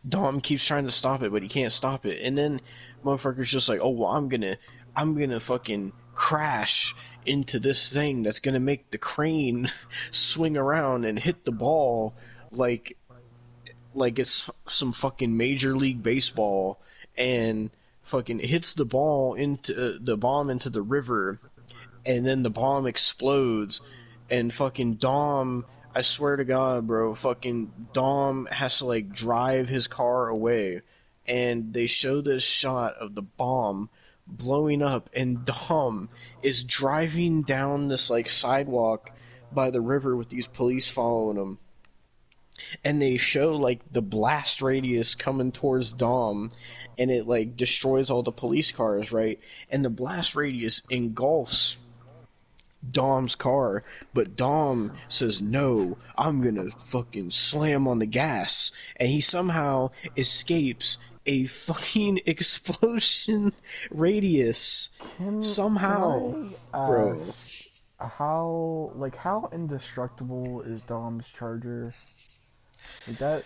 Dom keeps trying to stop it, but he can't stop it. And then motherfucker's just like, oh well, I'm gonna fucking crash into this thing that's gonna make the crane swing around and hit the ball like it's some fucking Major League Baseball, and fucking hits the bomb into the river, and then the bomb explodes, and fucking Dom I swear to God, bro, fucking Dom has to like drive his car away, and they show this shot of the bomb blowing up, and Dom is driving down this like sidewalk by the river with these police following him, and they show like the blast radius coming towards Dom, and it like destroys all the police cars, right? And the blast radius engulfs Dom's car, but Dom says, no, I'm gonna fucking slam on the gas, and he somehow escapes a fucking explosion radius. Can Somehow, I bro. ask how indestructible is Dom's charger? Like that,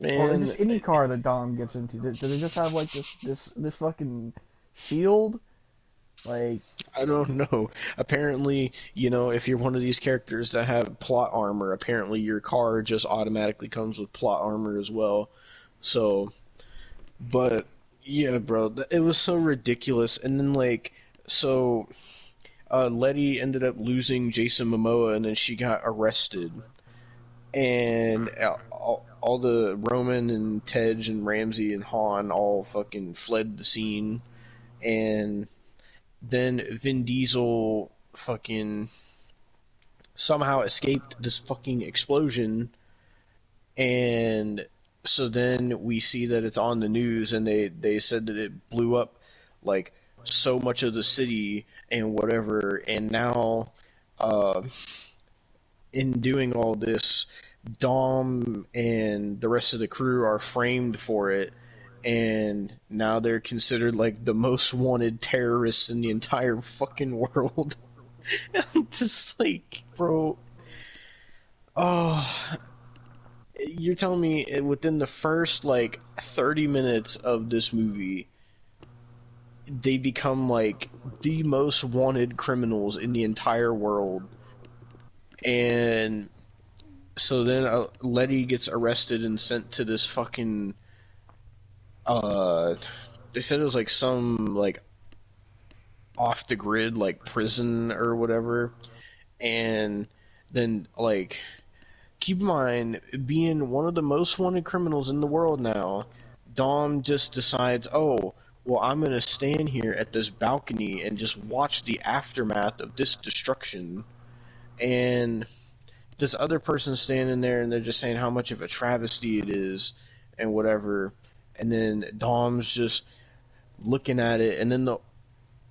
or Man, just any car that Dom gets into? Do they just have like this fucking shield? Like, I don't know. Apparently, if you're one of these characters that have plot armor, apparently your car just automatically comes with plot armor as well. So, but yeah, bro, it was so ridiculous. And then so Letty ended up losing Jason Momoa, and then she got arrested, and all the Roman and Tej and Ramsey and Han all fucking fled the scene, and then Vin Diesel fucking somehow escaped this fucking explosion, and so then we see that it's on the news, and they said that it blew up like so much of the city and whatever, and now uh, in doing all this, Dom and the rest of the crew are framed for it, and now they're considered like the most wanted terrorists in the entire fucking world. I'm just like, bro, oh, you're telling me within the first like 30 minutes of this movie, they become like the most wanted criminals in the entire world, and so then Letty gets arrested and sent to this fucking uh they said it was like some like off the grid like prison or whatever, and then like keep in mind, being one of the most wanted criminals in the world now, Dom just decides, oh, well, I'm going to stand here at this balcony and just watch the aftermath of this destruction. And this other person standing there, and they're just saying how much of a travesty it is and whatever. And then Dom's just looking at it, and then the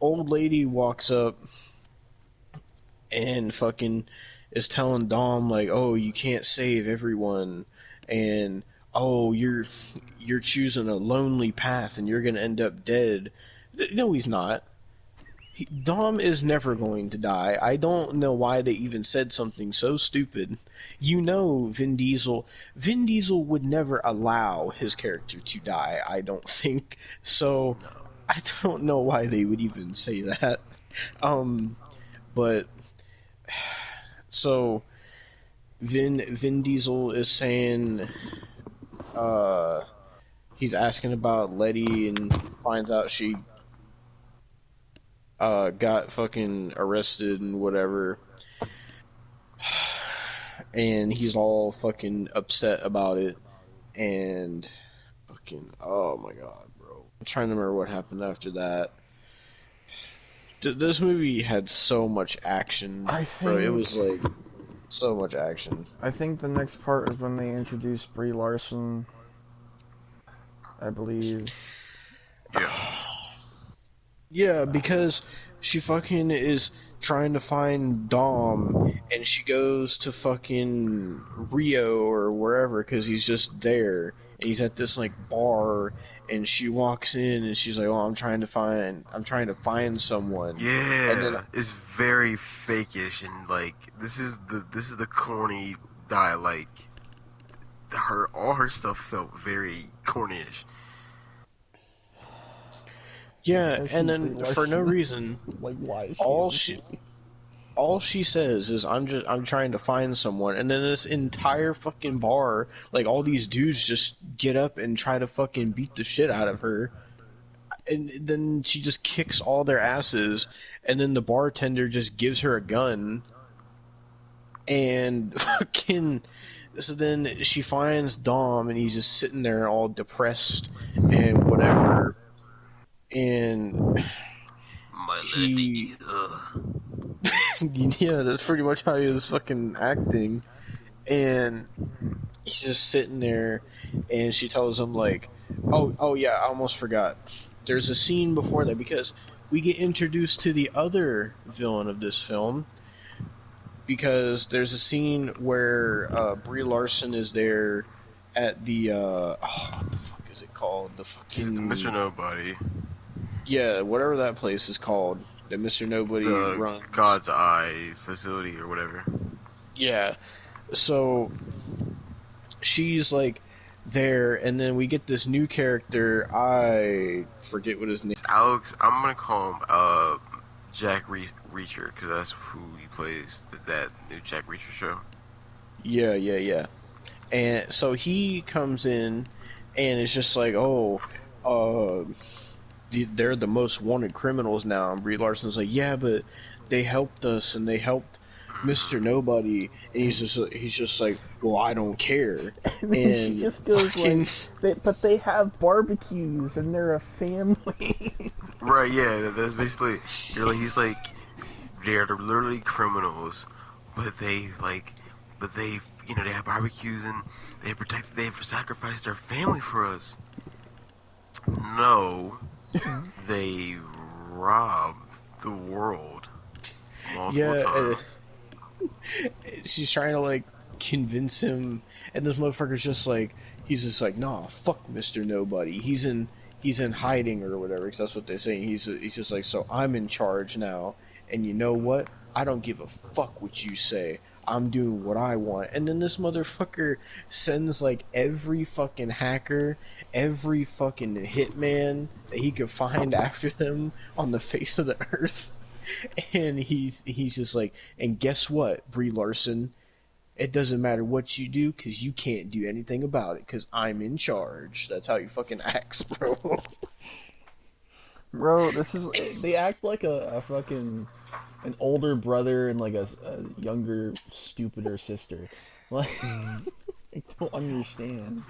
old lady walks up and fucking is telling Dom like, "Oh, you can't save everyone," and "Oh, you're choosing a lonely path, and you're gonna end up dead." No, he's not. Dom is never going to die. I don't know why they even said something so stupid. Vin Diesel. Vin Diesel would never allow his character to die. I don't think so. I don't know why they would even say that. But so Vin Diesel is saying uh he's asking about Letty and finds out she got fucking arrested and whatever, and he's all fucking upset about it, and fucking oh my god, bro, I'm trying to remember what happened after that. This movie had so much action, I bro. It think was like so much action. I think the next part is when they introduce Brie Larson, I believe. Yeah. Yeah, because she fucking is trying to find Dom, and she goes to fucking Rio or wherever because he's just there, and he's at this like bar, and she walks in and she's like, "Oh, I'm trying to find someone," and then Yeah, it's very fakish, and like this is the corny die. Like all her stuff felt very cornyish. yeah, Because and she's Brie then for no Larson. reason, Like, why is she in all this she movie? all she says is I'm trying to find someone, and then this entire fucking bar, like all these dudes just get up and try to fucking beat the shit out of her, and then she just kicks all their asses, and then the bartender just gives her a gun, And fucking, so then she finds Dom, and he's just sitting there all depressed and whatever. And My he, lady, ugh. yeah, that's pretty much how he was fucking acting. And he's just sitting there, and she tells him like, "Oh yeah, I almost forgot. There's a scene before that because we get introduced to the other villain of this film." Because there's a scene where Brie Larson is there at the what the fuck is it called? The She's the Mr. fucking, Nobody, yeah, whatever that place is called that Mr. Nobody the runs. God's Eye facility or whatever. Yeah. So she's like there, and then we get this new character. I forget what his name. It's Alex, I'm gonna call him Jack Reacher because that's who he plays. That new Jack Reacher show. Yeah, yeah, yeah. And so he comes in, and it's just like, oh, uh, they're the most wanted criminals now. And Brie Larson's like, yeah, but they helped us, and they helped Mr. Hmm. Nobody, and he's just like, well, I don't care. And then she And just goes like, fucking but they have barbecues and they're a family. Right, yeah, that's basically. You're like, he's like, they're literally criminals, but but they, they have barbecues and they've sacrificed their family for us. No, they robbed the world multiple yeah, times. she's trying to like convince him, and this motherfucker's just like, he's just like, nah, fuck Mr. Nobody. He's in hiding or whatever, because that's what they're saying. He's just like, so I'm in charge now, and you know what? I don't give a fuck what you say. I'm doing what I want. And then this motherfucker sends like every fucking hacker, every fucking hitman that he could find after them on the face of the earth. And he's just like, and guess what, Brie Larson? It doesn't matter what you do, because you can't do anything about it, because I'm in charge. That's how he fucking acts, bro. Bro, this is they act like a fucking an older brother and like a younger, stupider sister. Like I don't understand.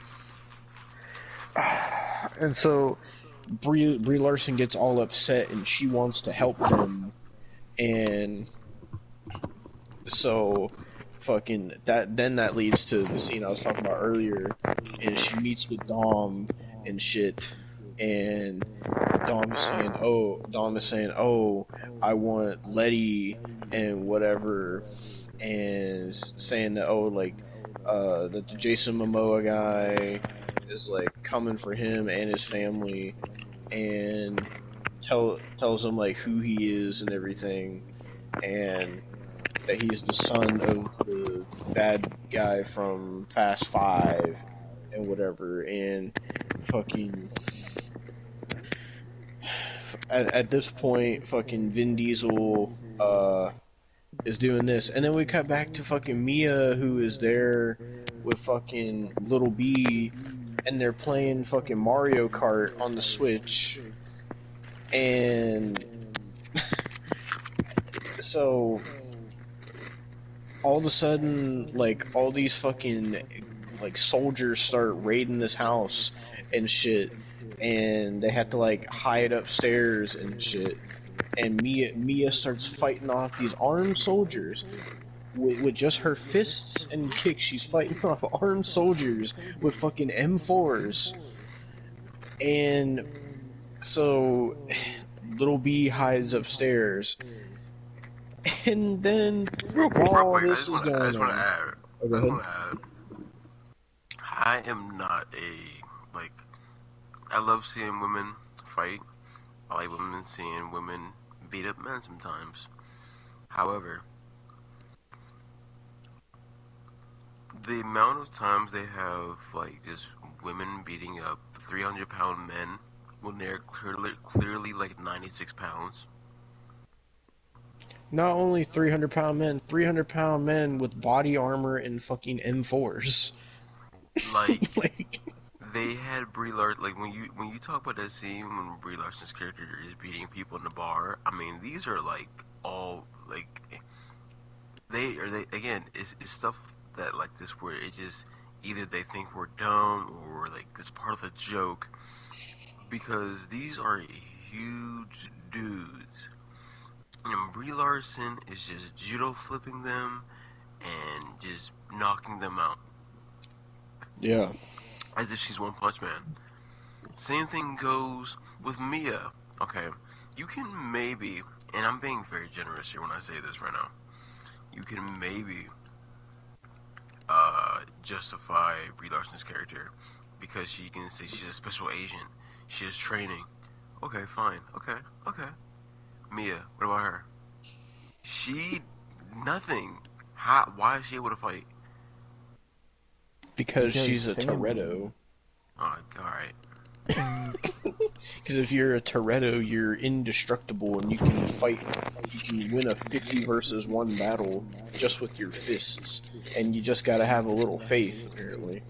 And so Brie Larson gets all upset, and she wants to help them. And so fucking that leads to the scene I was talking about earlier, and she meets with Dom and shit. And Dom is saying, oh, I want Letty and whatever, and saying that, oh, like, that the Jason Momoa guy is like coming for him and his family, and tells him like who he is and everything, and that he's the son of the bad guy from Fast Five and whatever. And fucking at this point, fucking Vin Diesel is doing this, and then we cut back to fucking Mia, who is there with fucking Little B, and they're playing fucking Mario Kart on the Switch. And so all of a sudden, like, all these fucking like soldiers start raiding this house and shit, and they have to like hide upstairs and shit. And Mia starts fighting off these armed soldiers with just her fists and kicks. She's fighting off armed soldiers with fucking M4s. And so Little B hides upstairs, and then Real quick, while real all quick. this is I going just want to on, add. oh, go I just ahead. want to add. I am not like. I love seeing women fight. I like women seeing women beat up men sometimes. However, the amount of times they have like just women beating up 300-pound men when they're clearly like 96 pounds. Not only 300-pound men, 300-pound men with body armor and fucking M4s. Like Like, they had Brie Larson. Like when you talk about that scene when Brie Larson's character is beating people in the bar. I mean, these are like all like they again? It's stuff that like this where it just either they think we're dumb or like it's part of the joke because these are huge dudes. And Brie Larson is just judo flipping them and just knocking them out Yeah. as if she's One Punch Man. Same thing goes with Mia. Okay, you can maybe, and I'm being very generous here when I say this right now, you can maybe justify Brie Larson's character because she can say she's a special agent, she has training. Okay, fine. Okay, okay. Mia, what about her? She nothing. How? Why is she able to fight? Because Because she's a family. Toretto. Oh, all right. Because if you're a Toretto, you're indestructible and you can fight. You can win a 50 versus 1 battle just with your fists. And you just gotta have a little faith, apparently.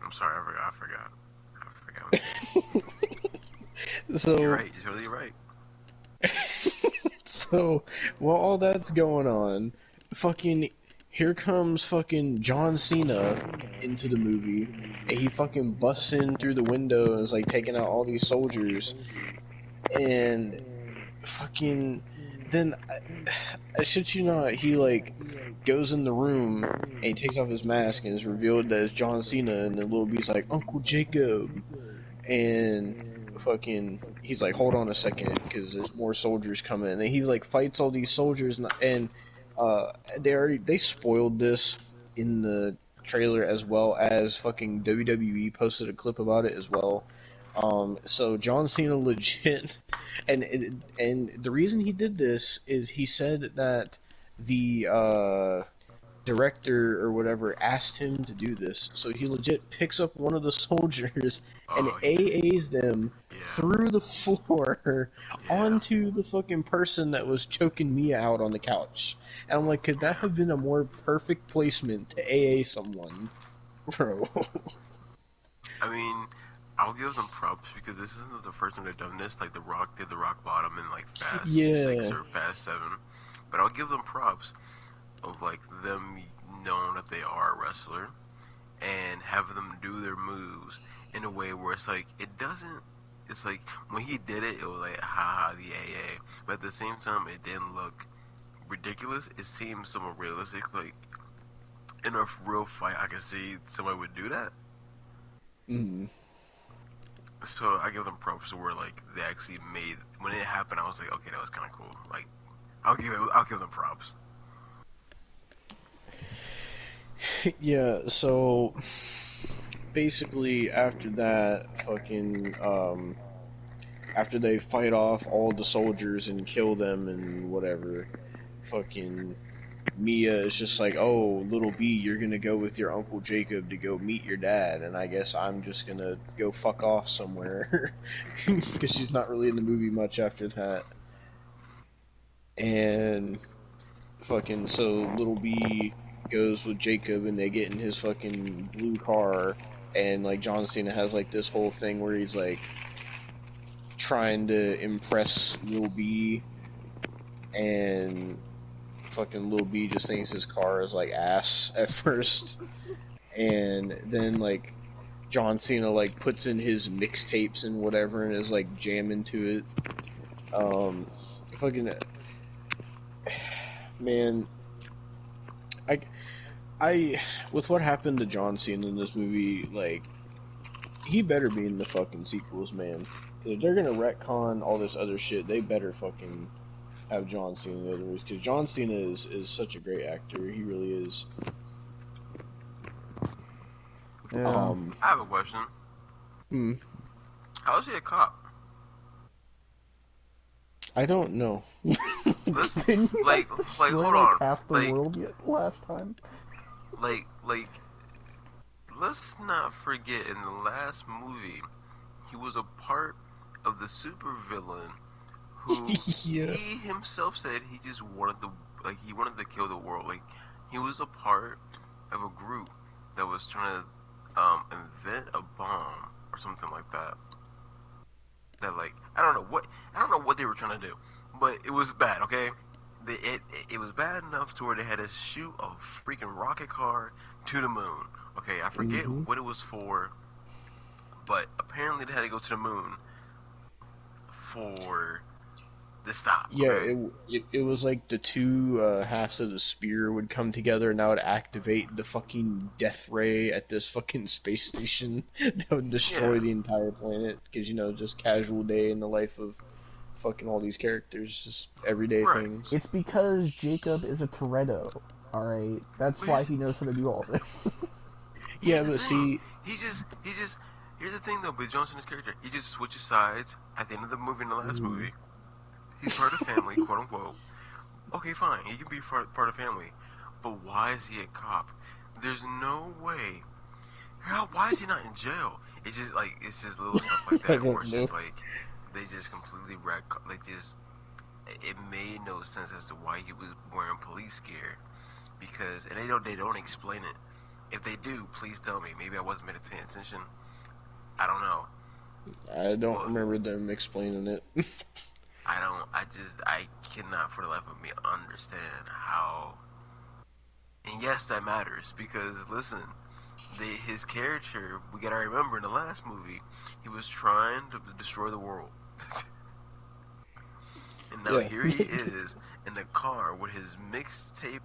I'm sorry, I forgot. I forgot. You're So, right. You're totally right. so, while all that's going on, fucking, here comes fucking John Cena into the movie. And he fucking busts in through the window and is like taking out all these soldiers. And fucking then I shit you not, he like goes in the room and he takes off his mask and it's revealed that it's John Cena, and then Lil B's like, Uncle Jacob, and fucking he's like, hold on a second because there's more soldiers coming, and he like fights all these soldiers, and they spoiled this in the trailer as well as fucking WWE posted a clip about it as well. So John Cena legit, and the reason he did this is he said that the director or whatever asked him to do this. So he legit picks up one of the soldiers and Oh, he did. AAs them Yeah. through the floor Yeah. onto the fucking person that was choking Mia out on the couch. And I'm like, could that Yeah. have been a more perfect placement to AA someone? Bro. I mean, I'll give them props because this isn't the first time they've done this. Like The Rock did the Rock Bottom in like Fast Six Yeah. or Fast Seven, but I'll give them props of like them knowing that they are a wrestler and have them do their moves in a way where it's like it doesn't. It's like when he did it, it was like haha the AA, but at the same time it didn't look ridiculous. It seemed somewhat realistic. Like in a real fight, I could see somebody would do that. Mm. So I give them props where like they actually made when it happened. I was like, okay, that was kind of cool. Like I'll give them props. Yeah, so basically after that, fucking, after they fight off all the soldiers and kill them and whatever, fucking Mia is just like, oh, little B, you're gonna go with your Uncle Jacob to go meet your dad, and I guess I'm just gonna go fuck off somewhere. Because she's not really in the movie much after that. And fucking, so little B goes with Jacob and they get in his fucking blue car, and like John Cena has like this whole thing where he's like trying to impress Lil B, and fucking Lil B just thinks his car is like ass at first, and then like John Cena like puts in his mixtapes and whatever and is like jamming to it. Fucking man, I I with what happened to John Cena in this movie, like he better be in the fucking sequels, man. If they're gonna retcon all this other shit, they better fucking have John Cena in the other movies, because John Cena is such a great actor. He really is. Yeah. Um, I have a question. hmm, How is he a cop? I don't know. Let's Didn't he like like like destroy hold like on. half the Like world yet last time? like let's not forget in the last movie he was a part of the supervillain who Yeah. he himself said he just wanted to like he wanted to kill the world. Like he was a part of a group that was trying to invent a bomb or something like that. That like I don't know what they were trying to do, but it was bad. Okay, it was bad enough to where they had to shoot a freaking rocket car to the moon. Okay, I forget Hmm. what it was for, but apparently they had to go to the moon for the stop. Yeah, Okay, it was like the two halves of the spear would come together, and that would activate the fucking death ray at this fucking space station that would yeah, destroy the entire planet. Because just casual day in the life of fucking all these characters, just everyday right. things. It's because Jacob is a Toretto. All right, that's But why he knows how to do all this. Yeah, here's the but thing. see, He just. Here's the thing though. With Johnson's character, he just switches sides at the end of the movie. In the last mm, movie, he's part of the family, quote unquote. Okay, fine. He can be part of the family, but why is he a cop? There's no way. Why is he not in jail? It's just little stuff like I that where don't it's know. just like they just completely wreck. Like just it made no sense as to why he was wearing police gear because and they don't explain it. If they do, please tell me. Maybe I wasn't paying attention. I don't know. I don't But remember them explaining it. I don't. I cannot for the life of me understand how. And yes, that matters because listen, his character, we gotta remember in the last movie, he was trying to destroy the world. And now Yeah. here he is in the car with his mixtape,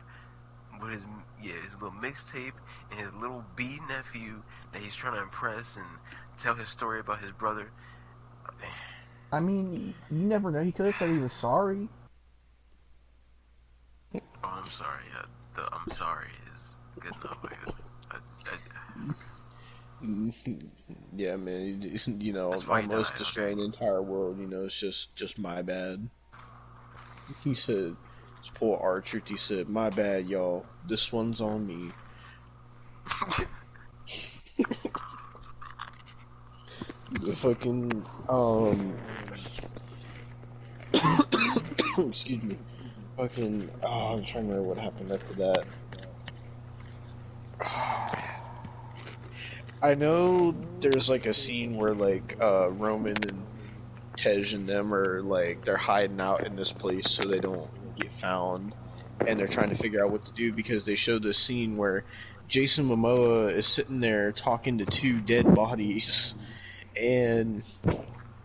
with his little mixtape and his little B nephew that he's trying to impress and tell his story about his brother. I mean, you never know. He could have said he was sorry. Oh, I'm sorry. The I'm sorry is good enough. Yeah, man. That's why he Almost died. Okay. destroying the entire world. It's just my bad. He said, this poor Archer. He said, "My bad, y'all. This one's on me." The fucking excuse me. Fucking I'm trying to remember what happened after that. I know there's like a scene where like Roman and Tej and them are like they're hiding out in this place so they don't get found, and they're trying to figure out what to do because they show this scene where Jason Momoa is sitting there talking to two dead bodies, and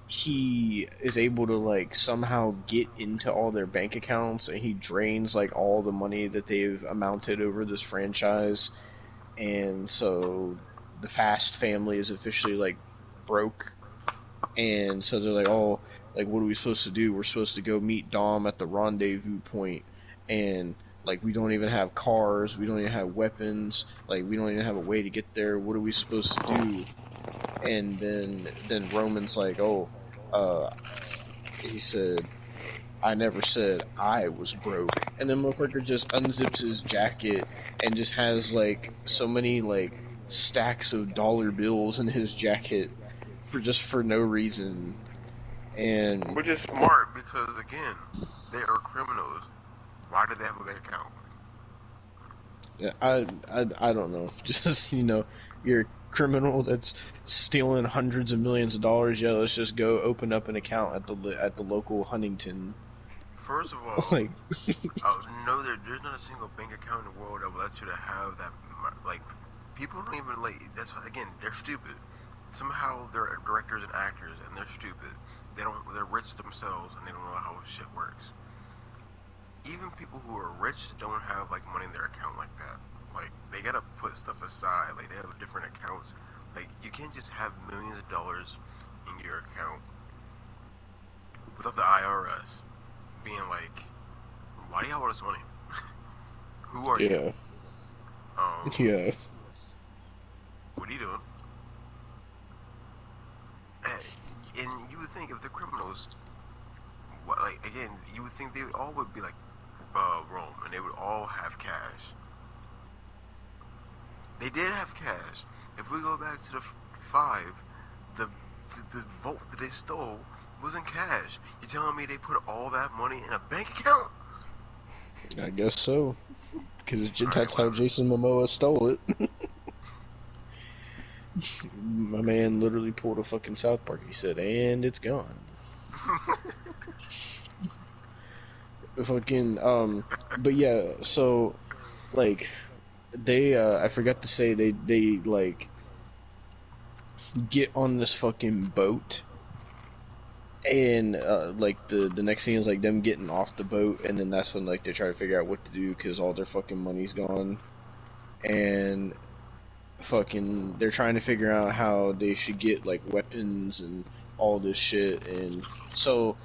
he is able to like somehow get into all their bank accounts, and he drains like all the money that they've amounted over this franchise, and so the Fast family is officially like broke, and so they're like, oh, like what are we supposed to do? We're supposed to go meet Dom at the rendezvous point, and like we don't even have cars, we don't even have weapons, like we don't even have a way to get there. What are we supposed to do? And then Roman's like, oh, uh, he said, I never said I was broke. And then motherfucker just unzips his jacket and just has like so many like stacks of dollar bills in his jacket for no reason. And Which is smart because again, they are criminals. Why do they have a bank account? I don't know. Just you're a criminal that's stealing hundreds of millions of dollars. Yeah, let's just go open up an account at the local Huntington. First of all, Like, no, there's not a single bank account in the world that will let you to have that. Like, people don't even like. That's why, again, they're stupid. Somehow they're directors and actors, and they're stupid. They don't. They're rich themselves, and they don't know how shit works. Even people who are rich don't have like money in their account like that. Like, they gotta put stuff aside. Like, they have different accounts. Like, you can't just have millions of dollars in your account without the IRS being like, "Why do you have all this money? Who are you? yeah, Um, yeah, what are you doing?" And you would think if they're criminals, like again, you would think they all would be like Rome, and they would all have cash. They did have cash. If we go back to the five, the the vote that they stole was in cash. You telling me they put all that money in a bank account? I guess so. Because All right, that's how whatever. Jason Momoa stole it. My man literally pulled a fucking South Park. He said, "And it's gone." fucking but yeah, so like they I forgot to say they like get on this fucking boat, and like the next thing is like them getting off the boat, and then that's when like they try to figure out what to do because all their fucking money's gone, and fucking they're trying to figure out how they should get like weapons and all this shit. And so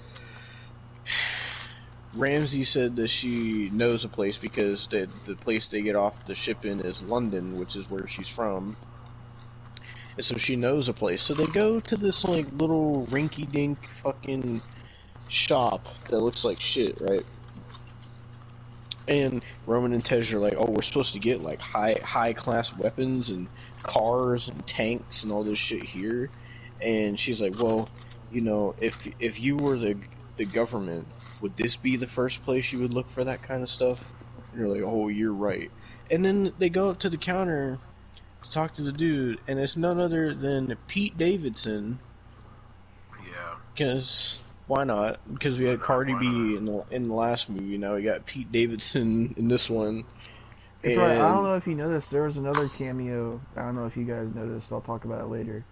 Ramsey said that she knows a place because the place they get off the ship in is London, which is where she's from. And so she knows a place. So they go to this like little rinky dink fucking shop that looks like shit, right? And Roman and Tej are like, oh, we're supposed to get like high class weapons and cars and tanks and all this shit here. And she's like, well, you know, if you were the government, would this be the first place you would look for that kind of stuff? And you're like, oh, you're right. And then they go up to the counter to talk to the dude, and it's none other than Pete Davidson. Yeah. Because why not? Because we had Cardi Why B not? in the last movie. Now we got Pete Davidson in this one, It's right. I don't and know if you know this. There was another cameo. I don't know if you guys know this. I'll talk about it later.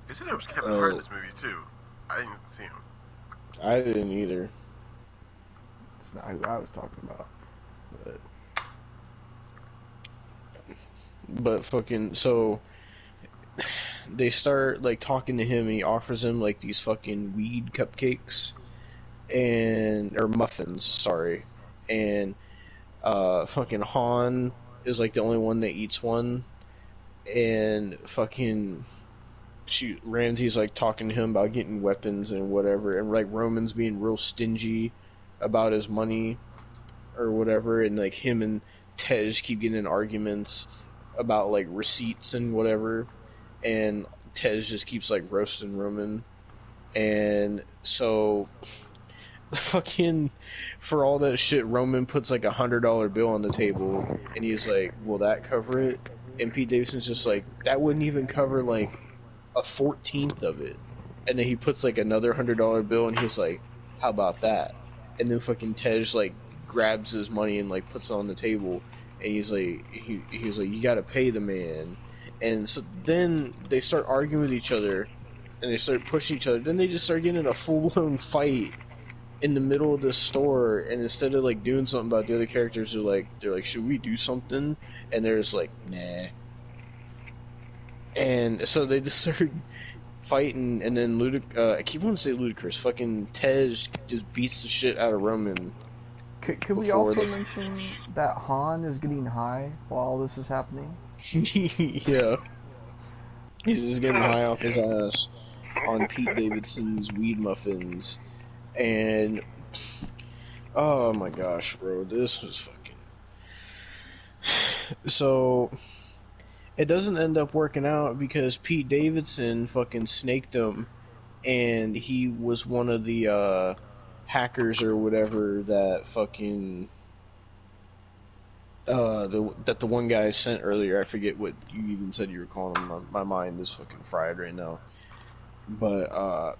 They said there was Kevin Hart in oh, this movie too. I didn't see him. I didn't either. It's not who I was talking about. But But fucking so they start like talking to him, and he offers him like these fucking weed cupcakes and or muffins, sorry, and fucking Han is like the only one that eats one, and fucking shoot, Ramsey's like talking to him about getting weapons and whatever, and like Roman's being real stingy about his money or whatever, and like him and Tej keep getting in arguments about like receipts and whatever, and Tej just keeps like roasting Roman, and so fucking for all that shit, Roman puts like $100 bill on the table, and he's like, "Will that cover it?" And Pete Davidson's just like, "That wouldn't even cover like a 14th of it." And then he puts like another $100 bill, and he's like, "How about that?" And then fucking Tej like grabs his money and like puts it on the table, and he's like, "You gotta pay the man." And so then they start arguing with each other, and they start pushing each other. Then they just start getting in a full blown fight in the middle of the store, and instead of like doing something about the other characters, they're like, should we do something? And they're just like, nah. And so they just started fighting, and then I keep wanting to say Ludacris, fucking Tej just beats the shit out of Roman could we before also the mention that Han is getting high while all this is happening? yeah, he's just getting high off his ass on Pete Davidson's weed muffins, and oh my gosh, bro, this was fucking so. It doesn't end up working out because Pete Davidson fucking snaked him, and he was one of the hackers or whatever that fucking that the one guy sent earlier. I forget what you even said you were calling him. My mind is fucking fried right now. But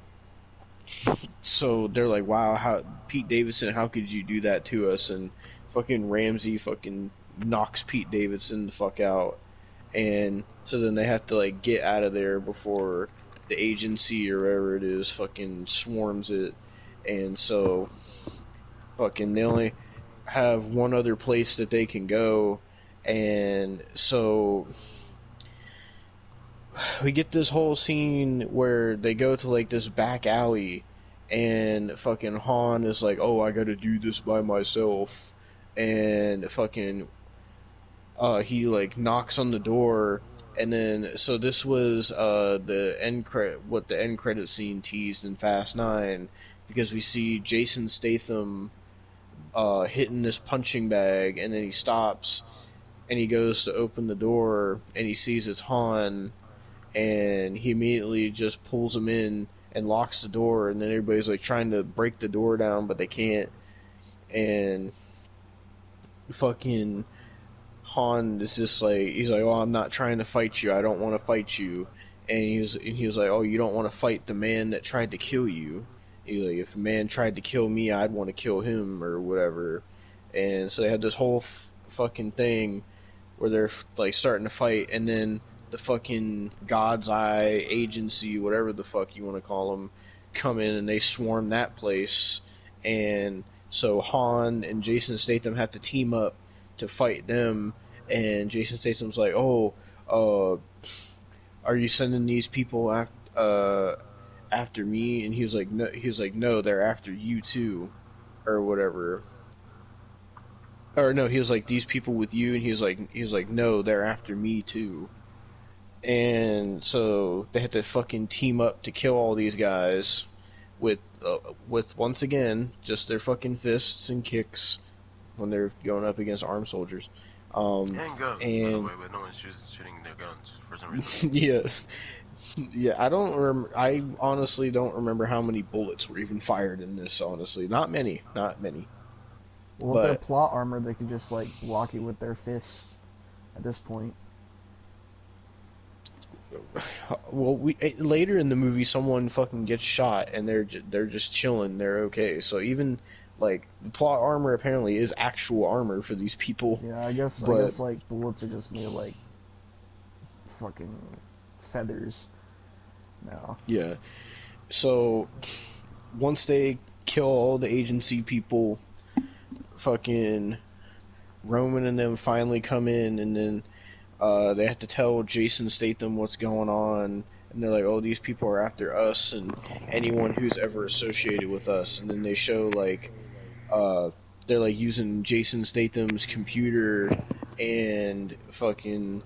so they're like, wow, how Pete Davidson, how could you do that to us? And fucking Ramsey fucking knocks Pete Davidson the fuck out. And so then they have to like get out of there before the agency or whatever it is fucking swarms it. And so fucking they only have one other place that they can go, and so we get this whole scene where they go to like this back alley, and fucking Han is like, oh, I gotta do this by myself, and fucking he like knocks on the door, and then so this was what the end credit scene teased in Fast 9, because we see Jason Statham hitting this punching bag, and then he stops and he goes to open the door, and he sees it's Han, and he immediately just pulls him in and locks the door, and then everybody's like trying to break the door down, but they can't, and fucking Han is just like, he's like, oh, I'm not trying to fight you, I don't want to fight you, and he was like, oh, you don't want to fight the man that tried to kill you? Like, if a man tried to kill me, I'd want to kill him or whatever. And so they had this whole fucking thing where they're like starting to fight, and then the fucking God's Eye agency, whatever the fuck you want to call them, come in and they swarm that place, and so Han and Jason Statham have to team up to fight them, and Jason Statham's like, "Oh, uh, are you sending these people after me?" And he was like, "No," "No, they're after you too," or whatever. Or no, he was like, "These people with you," and he was like, "No, they're after me too." And so they had to fucking team up to kill all these guys with with once again just their fucking fists and kicks when they're going up against armed soldiers. And guns, by the And way, but no one's shooting their guns for some reason. yeah, yeah, I don't remember. I honestly don't remember how many bullets were even fired in this. Honestly, not many, not many. Well, with their But plot armor, they could just like block it with their fists at this point. well, later in the movie, someone fucking gets shot, and they're just chilling. They're okay. So even like the plot armor apparently is actual armor for these people. Yeah, I But guess like bullets are just made of like fucking feathers now. yeah, so once they kill all the agency people, fucking Roman and them finally come in, and then they have to tell Jason Statham what's going on, and they're like, "Oh, these people are after us and anyone who's ever associated with us." And then they show like uh, they're like using Jason Statham's computer, and fucking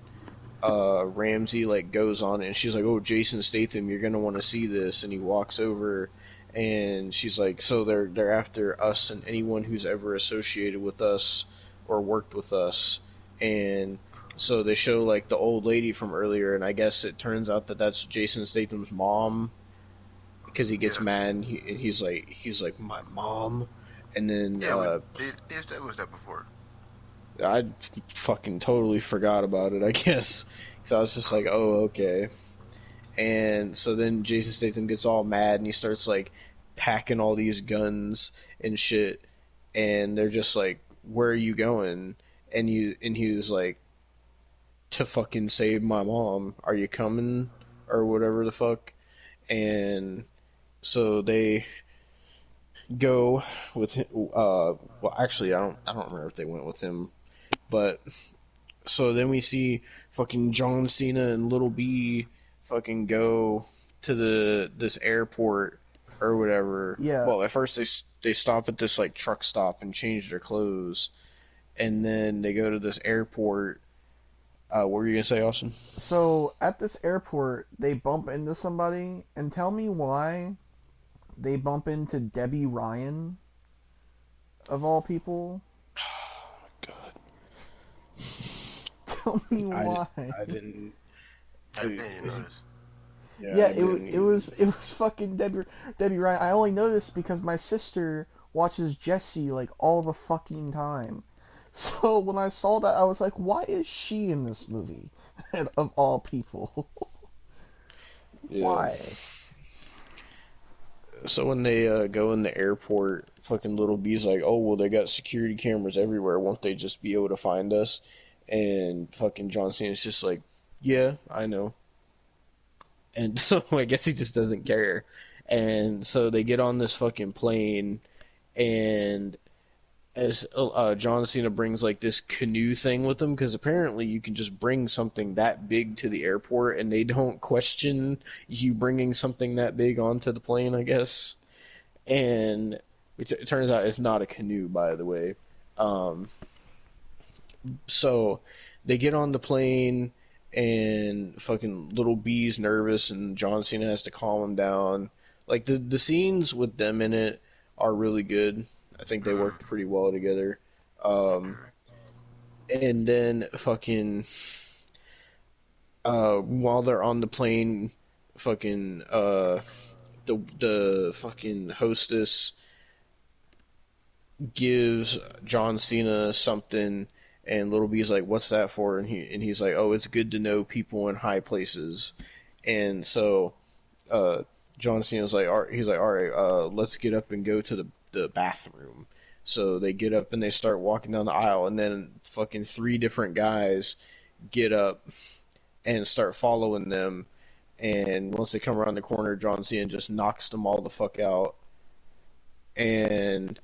Ramsey like goes on it, and she's like, "Oh, Jason Statham, you're gonna want to see this." And he walks over, and she's like, "So they're after us and anyone who's ever associated with us or worked with us." And so they show like the old lady from earlier, and I guess it turns out that that's Jason Statham's mom, because he gets Yeah, mad, and he's like my mom, and then yeah, they established that before. I fucking totally forgot about it, I guess, because I was just like, oh, okay. And so then Jason Statham gets all mad, and he starts like packing all these guns and shit, and they're just like, where are you going? And he was like, to fucking save my mom. Are you coming? Or whatever the fuck. And so they go with him. Well, actually, I don't remember if they went with him, but so then we see fucking John Cena and Little B fucking go to this airport or whatever. Yeah. Well, at first they stop at this like truck stop and change their clothes, and then they go to this airport. What were you gonna say, Austin? So at this airport, they bump into somebody, and tell me why they bump into Debbie Ryan of all people. God, Tell me I, why. I didn't. I didn't notice. Yeah, Yeah, I didn't even. it was fucking Debbie Ryan. I only know this because my sister watches Jessie like all the fucking time. So when I saw that, I was like, why is she in this movie? Of all people, Yeah. why? So when they go in the airport, fucking Little B's like, "Oh well, they got security cameras everywhere. Won't they just be able to find us?" And fucking John Cena's just like, "Yeah, I know." And so I guess he just doesn't care. And so they get on this fucking plane, and as John Cena brings like this canoe thing with him, because apparently you can just bring something that big to the airport and they don't question you bringing something that big onto the plane, I guess. And it turns out it's not a canoe, by the way. Um, so they get on the plane, and fucking Little B's nervous, and John Cena has to calm him down. Like the scenes with them in it are really good. I think they worked pretty well together. Um, and then fucking while they're on the plane, fucking the fucking hostess gives John Cena something, and Little B's like, "What's that for?" And he's like, "Oh, it's good to know people in high places." And so John Cena's like, he's like, all right, let's get up and go to the bathroom. So they get up and they start walking down the aisle, and then fucking three different guys get up and start following them. And once they come around the corner, John Cena just knocks them all the fuck out. And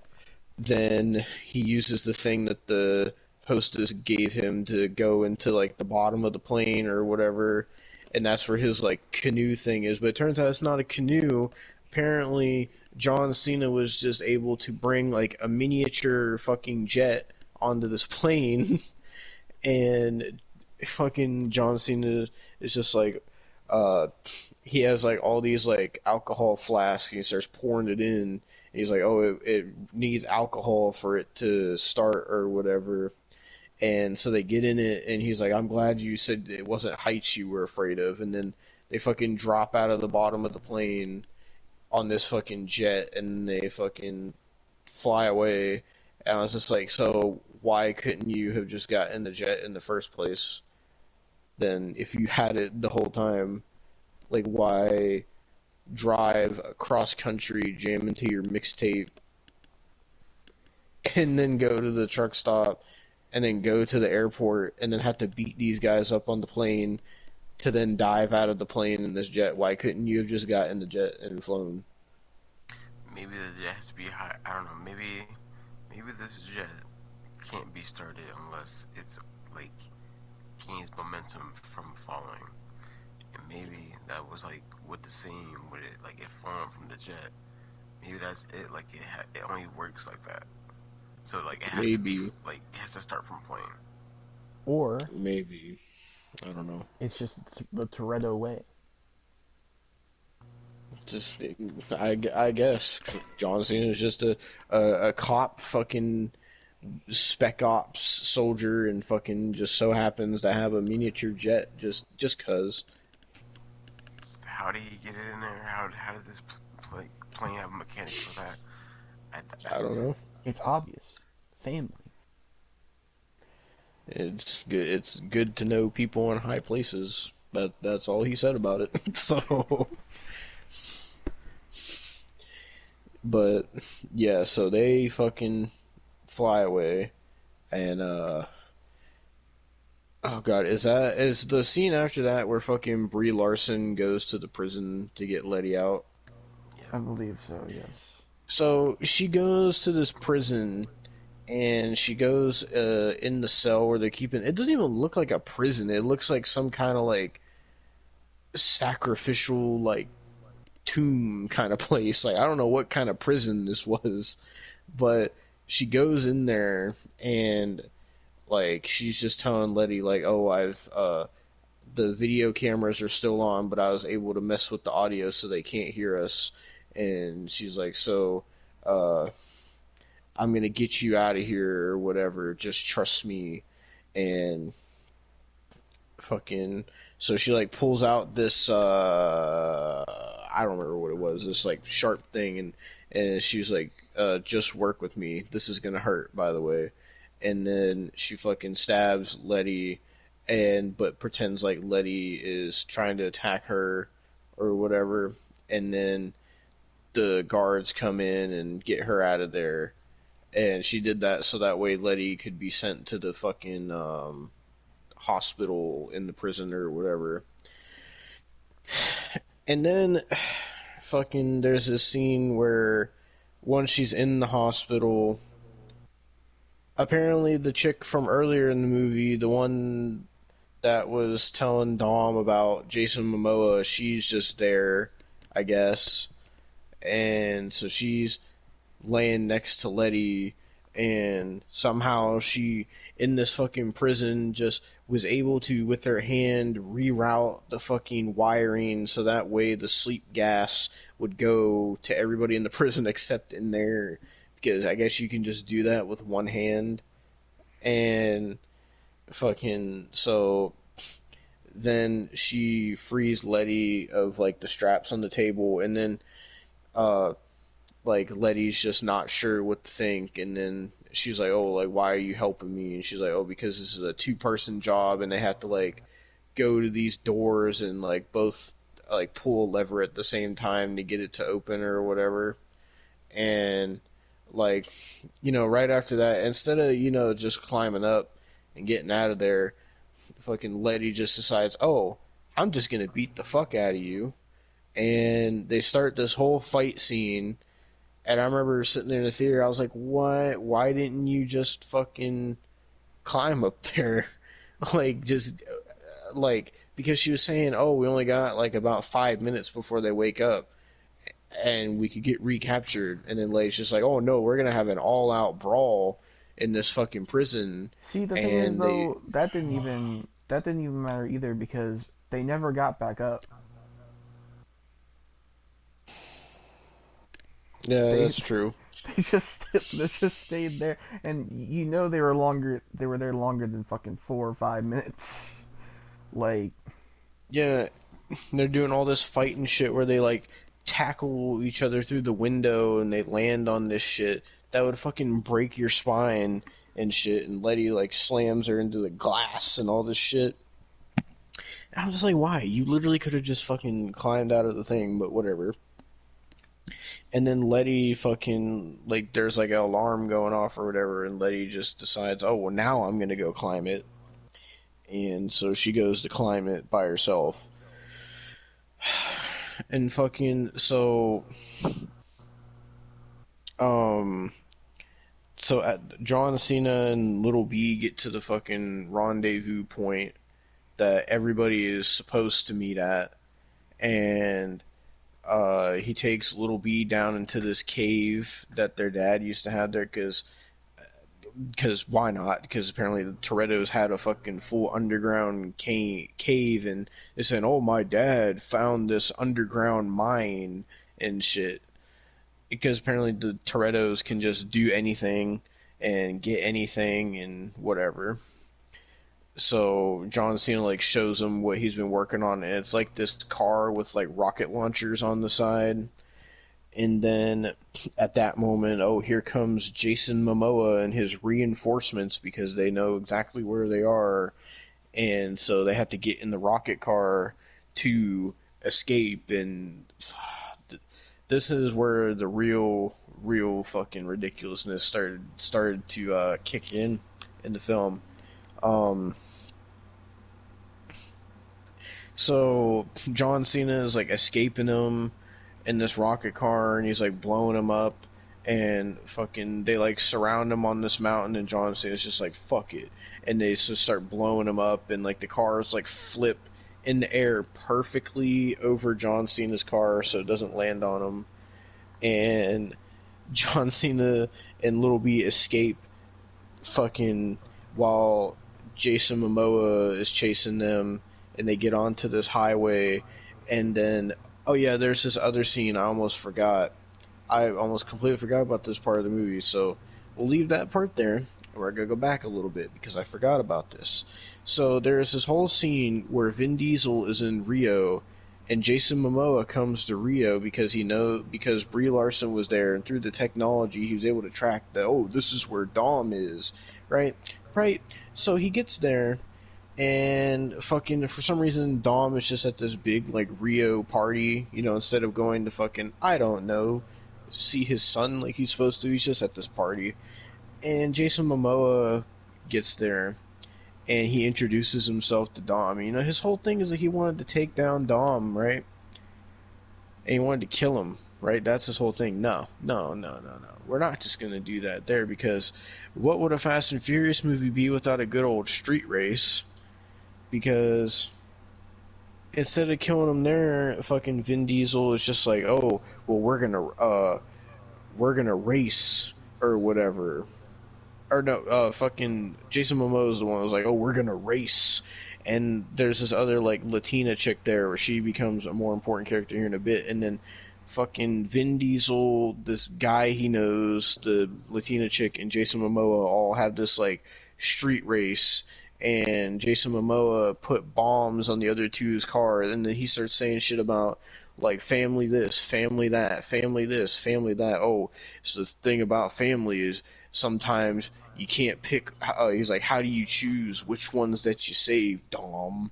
then he uses the thing that the hostess gave him to go into like the bottom of the plane or whatever, and that's where his like canoe thing is. But it turns out it's not a canoe. Apparently, John Cena was just able to bring like a miniature fucking jet onto this plane, and fucking John Cena is just like, uh, he has like all these like alcohol flasks, and he starts pouring it in. And he's like, oh, it needs alcohol for it to start or whatever. And so they get in it, and he's like, I'm glad you said it wasn't heights you were afraid of. And then they fucking drop out of the bottom of the plane on this fucking jet, and they fucking fly away. And I was just like, so why couldn't you have just got in the jet in the first place? Then if you had it the whole time, like why drive across country, jam into your mixtape, and then go to the truck stop, and then go to the airport, and then have to beat these guys up on the plane to then dive out of the plane in this jet? Why couldn't you have just got in the jet and flown? Maybe the jet has to be high. I don't know. Maybe this jet can't be started unless it's like gains momentum from falling. And maybe that was like with the scene with it, like it falling from the jet. Maybe that's it. Like it only works like that. So like it has to be Maybe. like it has to start from point. Or Maybe. I don't know. it's just the Toretto way. Just, I guess John Cena is just a cop, fucking spec ops soldier, and fucking just so happens to have a miniature jet just cause. How did he get it in there? How did this plane have mechanics for that? I don't know. It's obvious. Family. It's good to know people in high places. That's all he said about it. So, but yeah, so they fucking fly away, and oh god, is the scene after that where fucking Brie Larson goes to the prison to get Letty out? Yeah. I believe so, yes. So she goes to this prison, and she goes in the cell where they're keeping. It doesn't even look like a prison. It looks like some kind of like sacrificial like tomb kind of place. Like I don't know what kind of prison this was, but she goes in there, and like she's just telling Letty like, oh, I've the video cameras are still on, but I was able to mess with the audio so they can't hear us. And she's like, so uh I'm gonna get you out of here or whatever, just trust me. And fucking, so she like pulls out this I don't remember what it was, this like sharp thing, and she was like, just work with me, this is gonna hurt, by the way. And then she fucking stabs Letty, and but pretends like Letty is trying to attack her or whatever. And then the guards come in and get her out of there. And she did that so that way Letty could be sent to the fucking hospital in the prison or whatever. And then fucking there's this scene where once she's in the hospital, apparently the chick from earlier in the movie, the one that was telling Dom about Jason Momoa, she's just there, I guess. And so she's laying next to Letty, and somehow she, in this fucking prison, just was able to, with her hand, reroute the fucking wiring so that way the sleep gas would go to everybody in the prison except in there, because I guess you can just do that with one hand. And fucking, so then she frees Letty of like the straps on the table, and then like Letty's just not sure what to think, and then she's like, oh, like why are you helping me? And she's like, oh, because this is a two-person job, and they have to like go to these doors, and like both like pull a lever at the same time to get it to open or whatever. And like, right after that, instead of just climbing up and getting out of there, fucking Letty just decides, oh, I'm just gonna beat the fuck out of you. And they start this whole fight scene. And I remember sitting there in the theater, I was like, what? Why didn't you just fucking climb up there? Like, just, like, because she was saying, oh, we only got like about 5 minutes before they wake up and we could get recaptured. And then Leia's just like, oh no, we're gonna have an all out brawl in this fucking prison. See, the thing is And they, though, that didn't even matter either because they never got back up. yeah, They that's true. they just stayed there, and they were there longer than fucking 4 or 5 minutes. Like, Yeah, they're doing all this fighting shit where they like tackle each other through the window and they land on this shit that would fucking break your spine and shit. And Letty like slams her into the glass and all this shit. And I was just like, why? You literally could have just fucking climbed out of the thing, but whatever. And then Letty fucking like there's like an alarm going off or whatever, and Letty just decides, oh well, now I'm gonna go climb it. And so she goes to climb it by herself. And fucking um so at John Cena and Little B get to the fucking rendezvous point that everybody is supposed to meet at, and he takes Little B down into this cave that their dad used to have there because why not? Because apparently the Toretto's had a fucking full underground cave, and they said, "Oh, my dad found this underground mine and shit." Because apparently the Toretto's can just do anything and get anything and whatever. So John Cena like shows him what he's been working on, and it's like this car with like rocket launchers on the side. And then at that moment, oh, here comes Jason Momoa and his reinforcements because they know exactly where they are. And so they have to get in the rocket car to escape. And this is where the real fucking ridiculousness started to kick in the film. Um, so John Cena is like escaping them in this rocket car, and he's like blowing him up, and fucking they like surround him on this mountain, and John Cena's just like fuck it, and they just start blowing him up, and like the cars like flip in the air perfectly over John Cena's car so it doesn't land on him, and John Cena and Little B escape fucking while Jason Momoa is chasing them, and they get onto this highway, and then oh yeah, there's this other scene I almost forgot. I almost completely forgot about this part of the movie, so we'll leave that part there, and we're gonna go back a little bit because I forgot about this. So there's this whole scene where Vin Diesel is in Rio, and Jason Momoa comes to Rio because Brie Larson was there, and through the technology he was able to track that. Oh, this is where Dom is, right? Right. So he gets there, and fucking for some reason Dom is just at this big like Rio party, instead of going to fucking I don't know see his son like he's supposed to. He's just at this party, and Jason Momoa gets there, and he introduces himself to Dom. His whole thing is that he wanted to take down Dom, right? And he wanted to kill him, right? That's his whole thing. No, no, no, no, no. We're not just gonna do that there, because what would a Fast and Furious movie be without a good old street race? Because instead of killing him there, fucking Vin Diesel is just like, oh, well, we're gonna race or whatever. Or no, fucking Jason Momoa is the one who was like, oh, we're gonna race. And there's this other like Latina chick there where she becomes a more important character here in a bit. And then fucking Vin Diesel, this guy he knows, the Latina chick, and Jason Momoa all have this like street race, and Jason Momoa put bombs on the other two's car, and then he starts saying shit about like family this, family that, family this, family that. Oh, so the thing about family is sometimes you can't pick. He's like, how do you choose which ones that you save, Dom?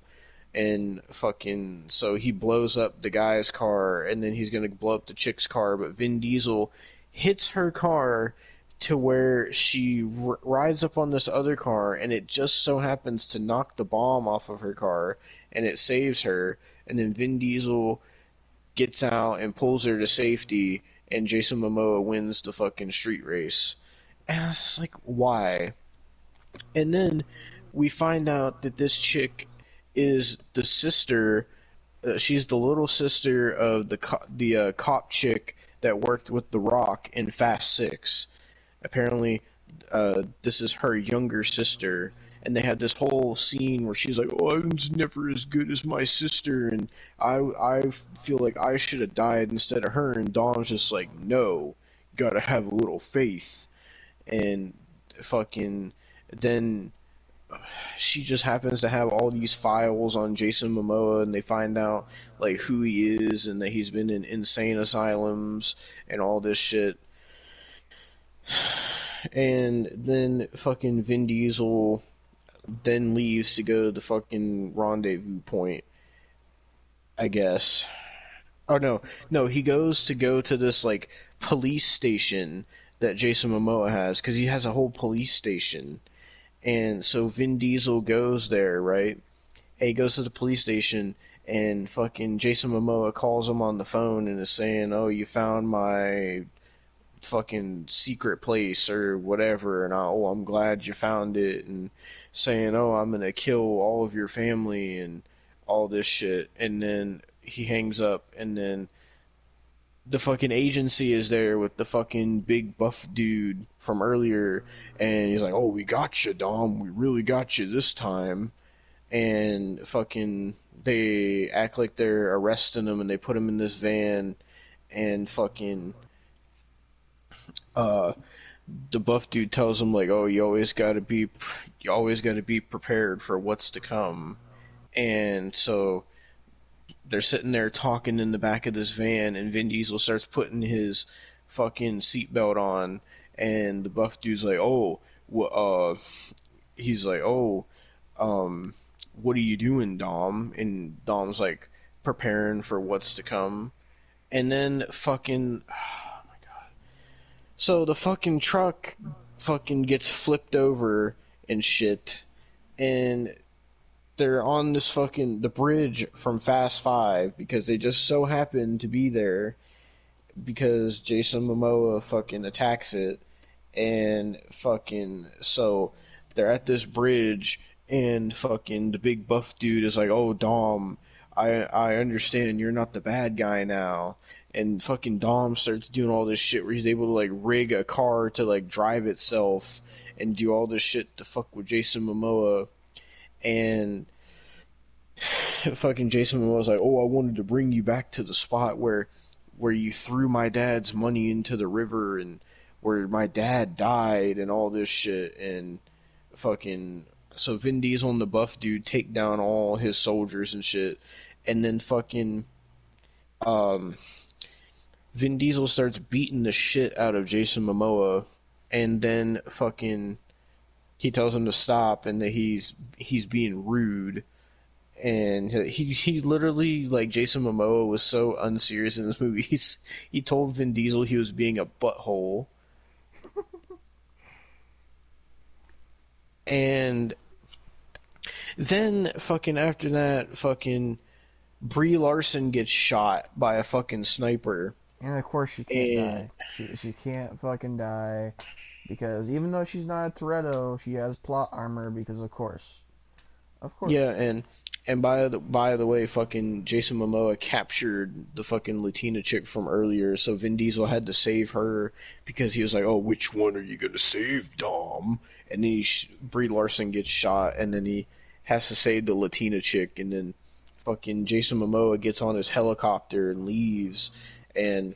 and fucking so he blows up the guy's car, and then he's gonna blow up the chick's car, but Vin Diesel hits her car to where she rides up on this other car, and it just so happens to knock the bomb off of her car, and it saves her, and then Vin Diesel gets out and pulls her to safety, and Jason Momoa wins the fucking street race. And I was just like, why? And then we find out that this chick is the sister. She's the little sister of the cop chick that worked with The Rock in Fast Six. Apparently, this is her younger sister, and they had this whole scene where she's like, "Oh, I'm never as good as my sister, and I feel like I should have died instead of her." And Dom's just like, "No, gotta have a little faith." And fucking then she just happens to have all these files on Jason Momoa, and they find out like who he is and that he's been in insane asylums and all this shit. And then fucking Vin Diesel then leaves to go to the fucking rendezvous point, I guess. Oh no, he goes to go to this like police station that Jason Momoa has, because he has a whole police station. And so Vin Diesel goes there, right? And he goes to the police station, and fucking Jason Momoa calls him on the phone and is saying, "Oh, you found my fucking secret place or whatever," and "Oh, I'm glad you found it," and saying, "Oh, I'm gonna kill all of your family," and all this shit. And then he hangs up, and then the fucking agency is there with the fucking big buff dude from earlier, and he's like, "Oh, we got you, Dom. We really got you this time." And fucking they act like they're arresting him, and they put him in this van, and fucking uh the buff dude tells him like, "Oh, you always got to be prepared for what's to come." And so they're sitting there talking in the back of this van, and Vin Diesel starts putting his fucking seatbelt on, and the buff dude's like, "Oh, he's like, "Oh, um, what are you doing, Dom?" And Dom's like, "Preparing for what's to come." And then fucking, so the fucking truck fucking gets flipped over and shit, and they're on this fucking the bridge from Fast Five because they just so happen to be there because Jason Momoa fucking attacks it, and fucking so they're at this bridge, and fucking the big buff dude is like, "Oh, Dom, I understand you're not the bad guy now." And fucking Dom starts doing all this shit where he's able to like rig a car to like drive itself and do all this shit to fuck with Jason Momoa. And fucking Jason Momoa's like, "Oh, I wanted to bring you back to the spot where you threw my dad's money into the river and where my dad died and all this shit." And fucking so Vin Diesel and the buff dude take down all his soldiers and shit, and then fucking um Vin Diesel starts beating the shit out of Jason Momoa, and then fucking he tells him to stop and that he's being rude. And he literally, like, Jason Momoa was so unserious in this movie. He told Vin Diesel he was being a butthole. And then fucking after that, fucking Brie Larson gets shot by a fucking sniper. And of course she can't die. She can't fucking die because even though she's not a Toretto, she has plot armor because of course. Of course. Yeah, and by the way, fucking Jason Momoa captured the fucking Latina chick from earlier, so Vin Diesel had to save her because he was like, "Oh, which one are you gonna save, Dom?" And then Brie Larson gets shot, and then he has to save the Latina chick, and then fucking Jason Momoa gets on his helicopter and leaves, and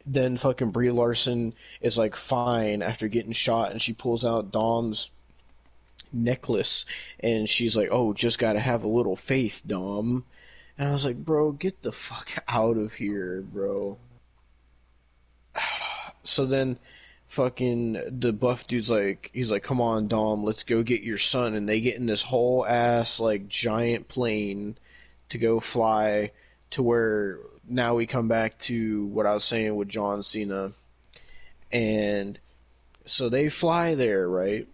then fucking Brie Larson is like fine after getting shot, and she pulls out Dom's necklace, and she's like, "Oh, just gotta have a little faith, Dom." And I was like, "Bro, get the fuck out of here, bro." So then fucking the buff dude's like, he's like, come on, Dom, let's go get your son. And they get in this whole ass, like, giant plane to go fly to where now we come back to what I was saying with John Cena. And so they fly there, right?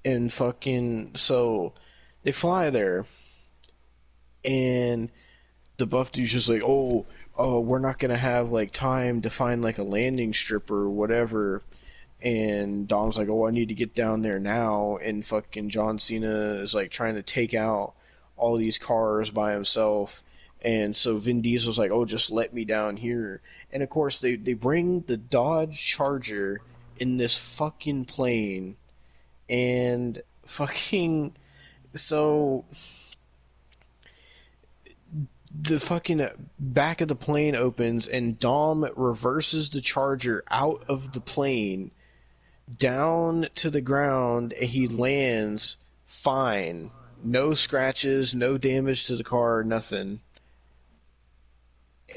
And fucking, so they fly there, and the buff dude's just like, oh, we're not gonna have like time to find like a landing strip or whatever. And Dom's like, oh, I need to get down there now. And fucking John Cena is like trying to take out all these cars by himself. And so Vin Diesel's like, oh, just let me down here. And of course, they bring the Dodge Charger in this fucking plane. And fucking. So the fucking back of the plane opens and Dom reverses the Charger out of the plane down to the ground, and he lands fine. No scratches, no damage to the car, nothing.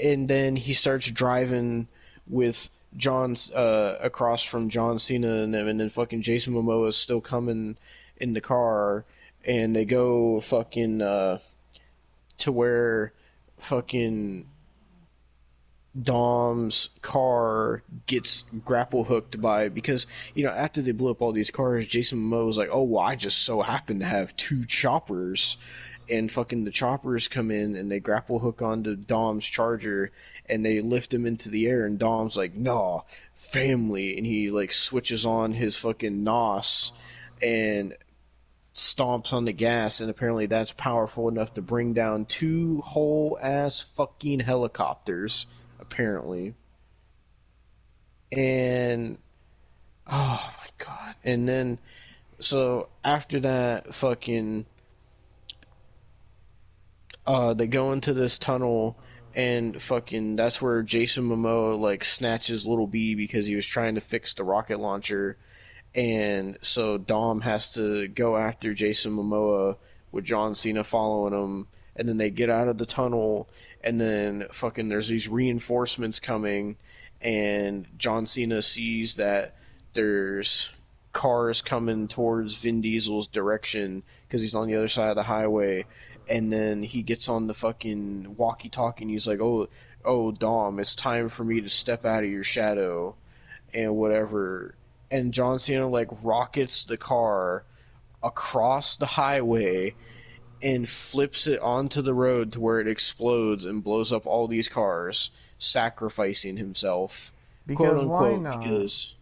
And then he starts driving with John's across from John Cena and them, and then fucking Jason Momoa is still coming in the car, and they go fucking to where fucking Dom's car gets grapple hooked by, because, you know, after they blew up all these cars, Jason Momoa was like, oh, well, I just so happen to have two choppers. And fucking the choppers come in and they grapple hook onto Dom's Charger and they lift him into the air, and Dom's like, nah, family. And he like switches on his fucking NOS and stomps on the gas, and apparently that's powerful enough to bring down two whole ass fucking helicopters, apparently. And oh my god. And then so after that fucking they go into this tunnel, and fucking that's where Jason Momoa like snatches Little B because he was trying to fix the rocket launcher. And so Dom has to go after Jason Momoa with John Cena following him, and then they get out of the tunnel, and then fucking there's these reinforcements coming, and John Cena sees that there's cars coming towards Vin Diesel's direction because he's on the other side of the highway. And then he gets on the fucking walkie-talkie and he's like, oh, Dom, it's time for me to step out of your shadow and whatever. And John Cena like rockets the car across the highway and flips it onto the road to where it explodes and blows up all these cars, sacrificing himself, quote Because why unquote, not? because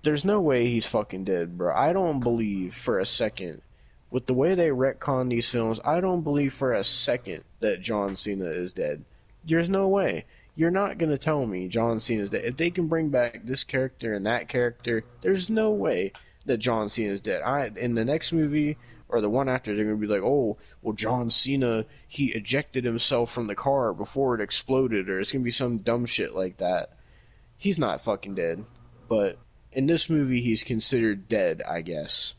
there's no way he's fucking dead, bro. I don't believe for a second, with the way they retcon these films, I don't believe for a second that John Cena is dead. There's no way. You're not going to tell me John Cena's dead. If they can bring back this character and that character, there's no way that John Cena's dead. In the next movie, or the one after, they're going to be like, oh, well, John Cena, he ejected himself from the car before it exploded, or it's going to be some dumb shit like that. He's not fucking dead. But in this movie, he's considered dead, I guess.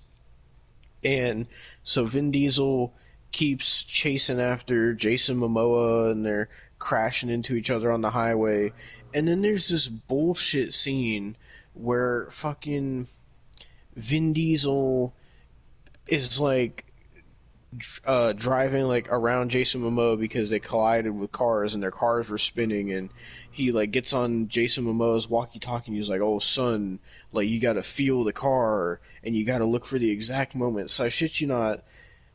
And so Vin Diesel keeps chasing after Jason Momoa, and they're crashing into each other on the highway. And then there's this bullshit scene where fucking Vin Diesel is like driving like around Jason Momoa because they collided with cars and their cars were spinning, and he like gets on Jason Momoa's walkie-talkie and he's like, oh son, like you gotta feel the car and you gotta look for the exact moment. So I shit you not,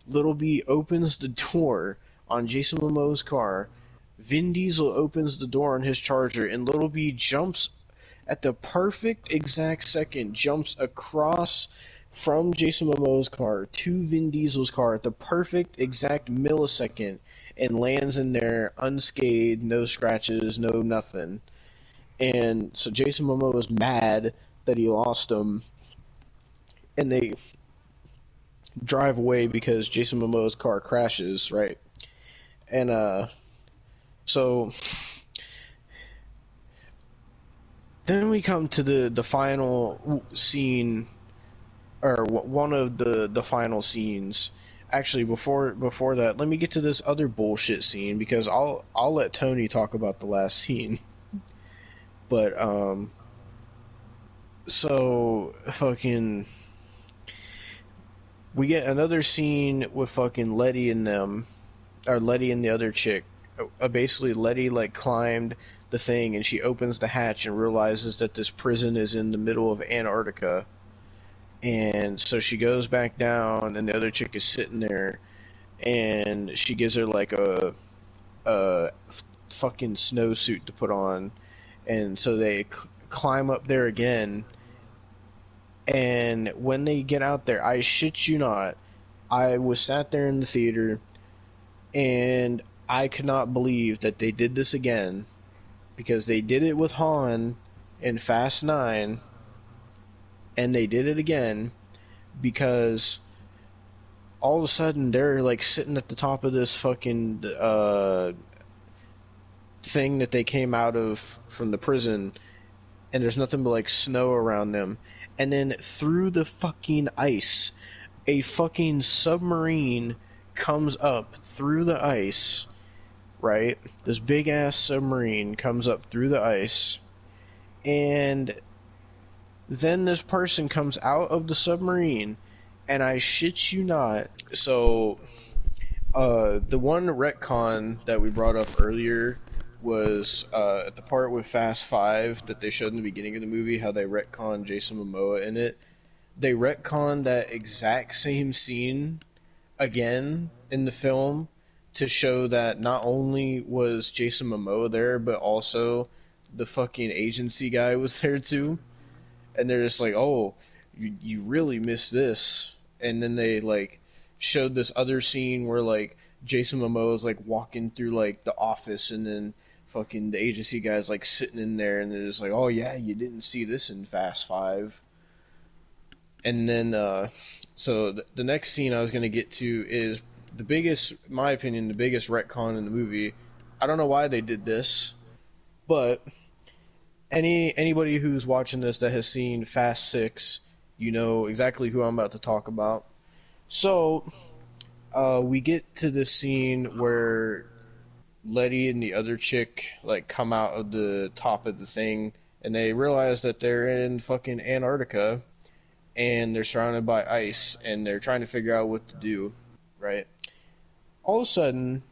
Little B opens the door on Jason Momoa's car, Vin Diesel opens the door on his Charger, and Little B jumps at the perfect exact second, jumps across from Jason Momoa's car to Vin Diesel's car at the perfect exact millisecond, and lands in there unscathed, no scratches, no nothing. And so Jason Momoa was mad that he lost him, and they drive away because Jason Momoa's car crashes, right? And so then we come to the final scene, or one of the final scenes. Actually, before that, let me get to this other bullshit scene, because I'll let Tony talk about the last scene. But So fucking, we get another scene with fucking Letty and them, or Letty and the other chick. Basically, Letty like climbed the thing and she opens the hatch and realizes that this prison is in the middle of Antarctica. And so she goes back down, and the other chick is sitting there, and she gives her like a fucking snowsuit to put on, and so they climb up there again. And when they get out there, I shit you not, I was sat there in the theater, and I could not believe that they did this again, because they did it with Han in Fast 9, and they did it again because all of a sudden they're like sitting at the top of this fucking thing that they came out of from the prison, and there's nothing but like snow around them. And then through the fucking ice, a fucking submarine comes up through the ice, right? This big ass submarine comes up through the ice, and then this person comes out of the submarine, and I shit you not. So, the one retcon that we brought up earlier was at the part with Fast Five that they showed in the beginning of the movie, how they retconned Jason Momoa in it. They retconned that exact same scene again in the film to show that not only was Jason Momoa there, but also the fucking agency guy was there too. And they're just like, oh, you really missed this. And then they like showed this other scene where like Jason Momoa is like walking through like the office, and then fucking the agency guy's like sitting in there, and they're just like, oh yeah, you didn't see this in Fast Five. And then so the next scene I was gonna get to is the biggest, in my opinion, the biggest retcon in the movie. I don't know why they did this, but anybody who's watching this that has seen Fast Six, you know exactly who I'm about to talk about. So, we get to this scene where Letty and the other chick like come out of the top of the thing, and they realize that they're in fucking Antarctica, and they're surrounded by ice, and they're trying to figure out what to do. Right? All of a sudden,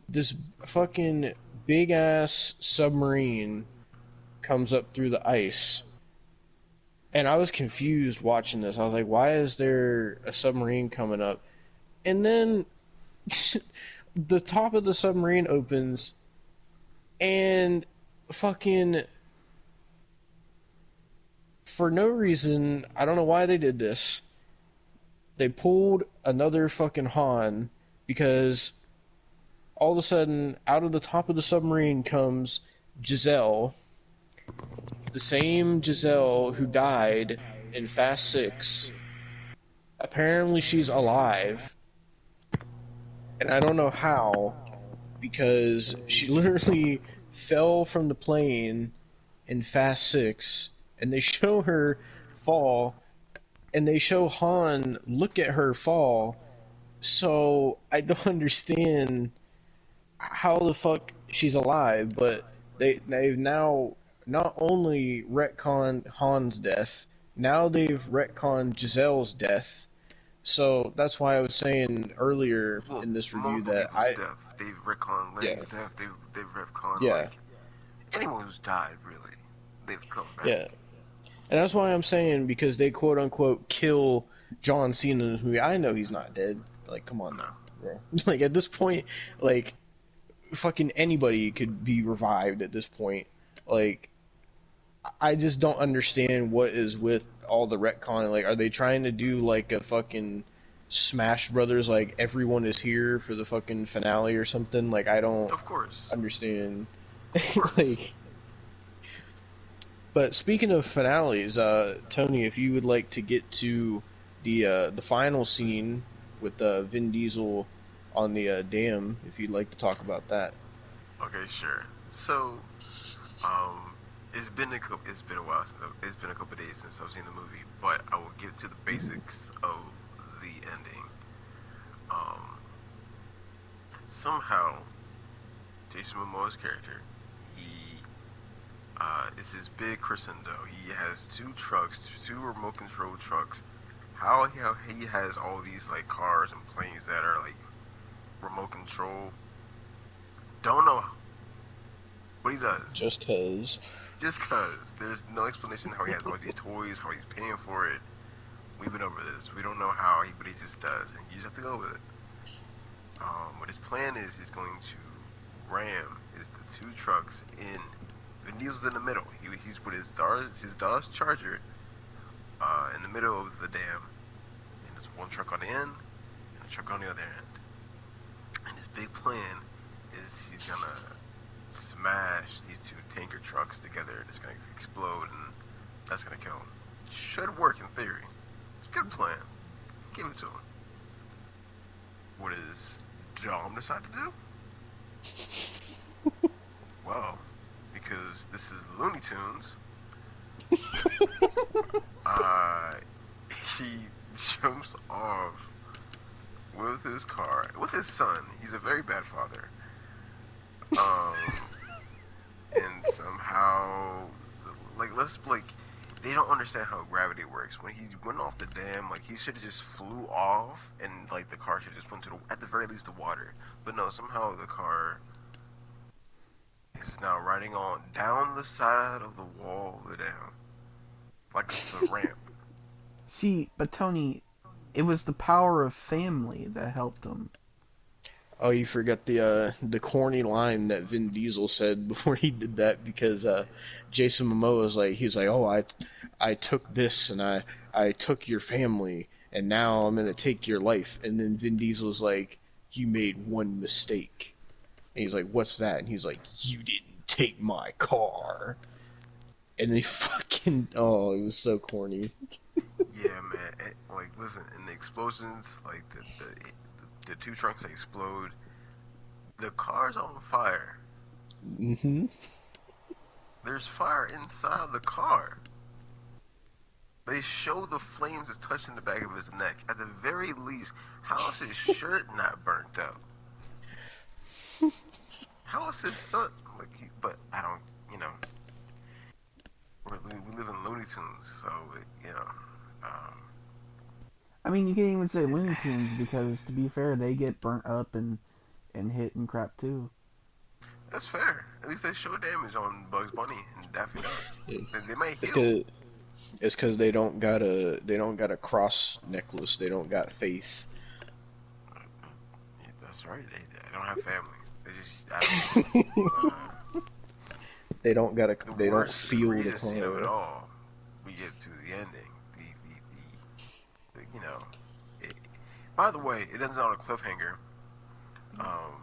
this fucking big ass submarine comes up through the ice. And I was confused watching this. I was like, why is there a submarine coming up? And then the top of the submarine opens, and fucking, for no reason, I don't know why they did this, they pulled another fucking Han, because all of a sudden, out of the top of the submarine comes Giselle, the same Giselle who died in Fast 6. Apparently she's alive, and I don't know how, because she literally fell from the plane in Fast 6, and they show her fall, and they show Han look at her fall, so I don't understand how the fuck she's alive, but they've now not only retconned Han's death, now they've retconned Giselle's death. So that's why I was saying earlier Well, in this review multiple that people's death. They've retconned yeah, Letty's death. They've retconned yeah, like anyone who's died. Really, they've come back. yeah. And that's why I'm saying, because they quote unquote kill John Cena in this movie. I know he's not dead. Like, come on No, now, bro. Like, at this point, like, fucking anybody could be revived at this point. Like, I just don't understand what is with all the retcon. Like, are they trying to do like a fucking Smash Brothers, like everyone is here for the fucking finale or something? Like, I don't of course, understand. of course. Like, but speaking of finales, Tony, if you would like to get to the final scene with Vin Diesel on the dam, if you'd like to talk about that. Okay, sure. So, um, it's been a while since it's been a couple days since I've seen the movie, but I will get to the basics of the ending. Um, Somehow Jason Momoa's character, he It's his big crescendo. He has two trucks, two remote control trucks. How he has all these like cars and planes that are like remote control. Don't know what he does. Just cause. Just cause there's no explanation how he has all these toys, how he's paying for it. We've been over this. We don't know how, but he just does, and you just have to go with it. What his plan is, he's going to ram is the two trucks in. Vin Diesel's in the middle. He's put his Dodge Charger in the middle of the dam, and there's one truck on the end and a truck on the other end. And his big plan is he's gonna smash these two tanker trucks together, and it's gonna explode, and that's gonna kill him. Should work in theory. It's a good plan. Give it to him. What does Dom decide to do? Well, because this is Looney Tunes, uh, he jumps off with his car, with his son. He's a very bad father. Um, and somehow, like, they don't understand how gravity works. When he went off the dam, like, he should have just flew off, and, like, the car should have just went to at the very least, the water. But no, somehow the car is now riding on down the side of the wall of the dam, like it's a ramp. See, but Tony, it was the power of family that helped him. Oh, you forget the corny line that Vin Diesel said before he did that because Jason Momoa was like he's like, oh, I took this and I took your family and now I'm gonna take your life, and then Vin Diesel's like, you made one mistake, and he's like, what's that? And he's like, you didn't take my car, and they fucking it was so corny. Yeah, man. Like, listen, in the explosions, like the two trunks that explode, the car's on fire. Mm-hmm. There's fire inside the car. They show the flames is touching the back of his neck. At the very least, how is his shirt not burnt out? How is his son? Like, but I don't, you know, we live in Looney Tunes, so um, I mean, you can't even say Looney Tunes because, to be fair, they get burnt up and hit and crap too. that's fair. At least they show damage on Bugs Bunny and Daffy Duck. They might It's heal. cause they don't got a cross necklace. They don't got faith. Yeah, that's right. They don't have family. They just I don't know. The They don't worst feel the egregious scene of it car. all, we get to the ending. You know. It, by the way, it ends on a cliffhanger. Um,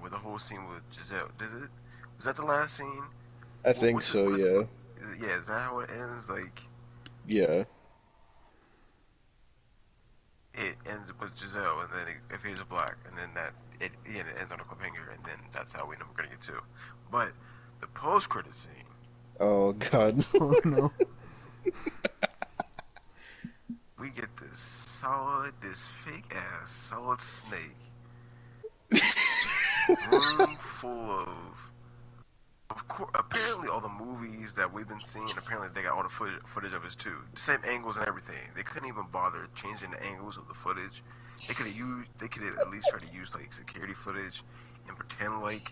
with the whole scene with Giselle. Did it? Was that the last scene? I think so. What is Yeah. yeah, is that how it ends? Like, Yeah. it ends with Giselle, and then it fades to black, and then it ends on a cliffhanger, and then that's how we know we're gonna get to. But the post credit scene, Oh God. Oh no. we get this fake ass solid snake room full of course, apparently all the movies that we've been seeing, apparently they got all the footage of us too. The same angles and everything. They couldn't even bother changing the angles of the footage. They could at least try to use like security footage and pretend like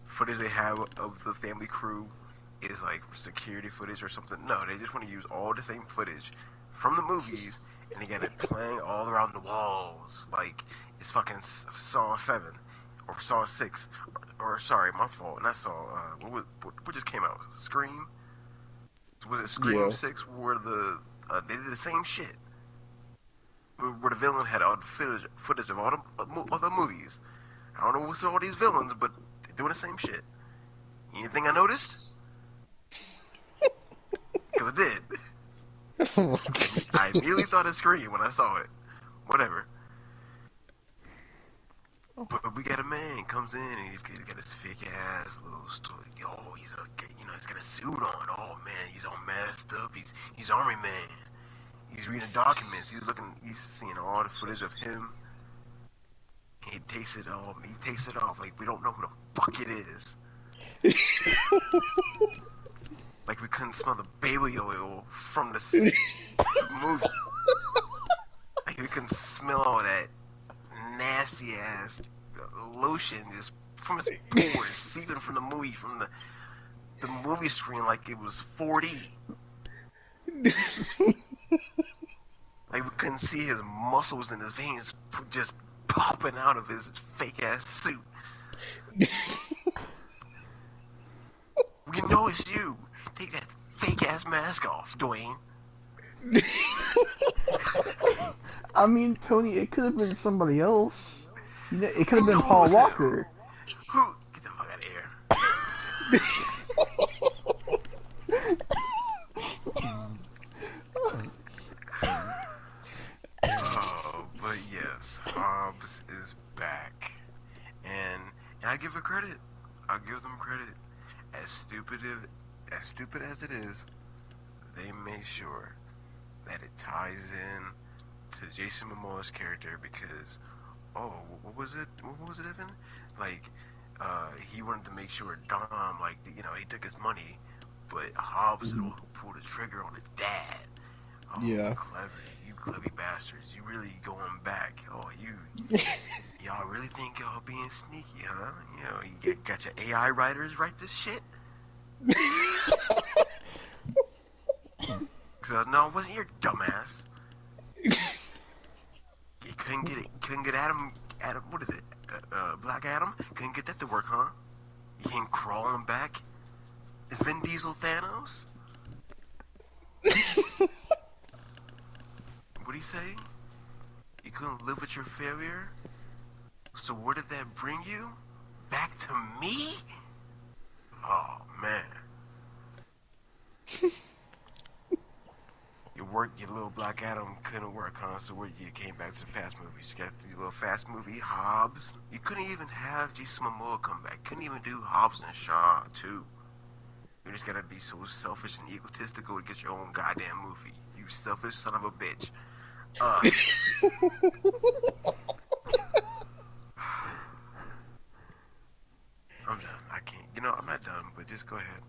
footage they have of the family crew is like security footage or something. No, they just want to use all the same footage from the movies and they got it playing all around the walls like it's fucking Saw 7 or Saw 6 or sorry, my fault. And I saw what just came out? Scream? Was it Scream Yeah. 6 where they did the same shit? Where the villain had all the footage of all the other movies. I don't know what's all these villains, but they're doing the same shit. Anything I noticed? Because I did. Oh my I God. immediately thought of Scream when I saw it. Whatever. But we got a man comes in and he's got his fake ass little story. Oh, he's got a suit on. Oh man, he's all messed up. He's army man. He's reading documents. He's seeing all the footage of him. He takes it off. Like we don't know who the fuck it is. Like we couldn't smell the baby oil from the movie. Like we couldn't smell all that nasty ass lotion just from his pores seeping from the movie, from the movie screen like it was 4D. Like we couldn't see his muscles and his veins just popping out of his fake ass suit. We know it's you. Take that fake ass mask off, Dwayne. I mean, Tony, it could have been somebody else. You know, it could have been No, it Paul was Walker. Who? Get the fuck out of here. Oh, but yes, Hobbs is back, and I give her credit. I'll give them credit. As stupid as it is, they made sure that it ties in to Jason Momoa's character because, what was it? What was it even? Like, he wanted to make sure Dom, like, he took his money, but Hobbs is the one who pulled the trigger on his dad. Oh, Yeah. clever. You clever bastards. You really going back. Oh, y'all really think y'all being sneaky, huh? You got your AI writers write this shit? So, no, it wasn't your dumbass. You couldn't get Adam, what is it? Black Adam? Couldn't get that to work, huh? You came crawling back? Is Vin Diesel Thanos? What'd he say? You couldn't live with your failure? So where did that bring you? Back to me? Oh, man. Your little Black Adam couldn't work, huh? So where you came back to the fast movies. You got the little fast movie, Hobbs. You couldn't even have Jason Momoa come back. Couldn't even do Hobbs and Shaw, too. You just gotta be so selfish and egotistical to get your own goddamn movie. You selfish son of a bitch. I'm done. I can't. I'm not done, but just go ahead.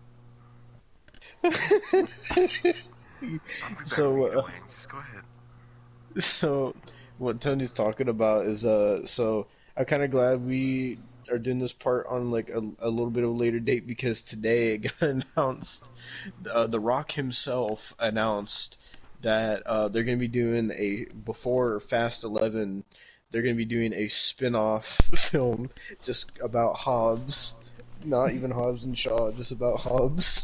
I'll be back just go ahead. So, what Tony's talking about is, so I'm kind of glad we are doing this part on like a little bit of a later date because today it got announced, The Rock himself announced that they're going to be doing before Fast 11, they're going to be doing a spin-off film just about Hobbs. Not even Hobbs and Shaw, just about Hobbs.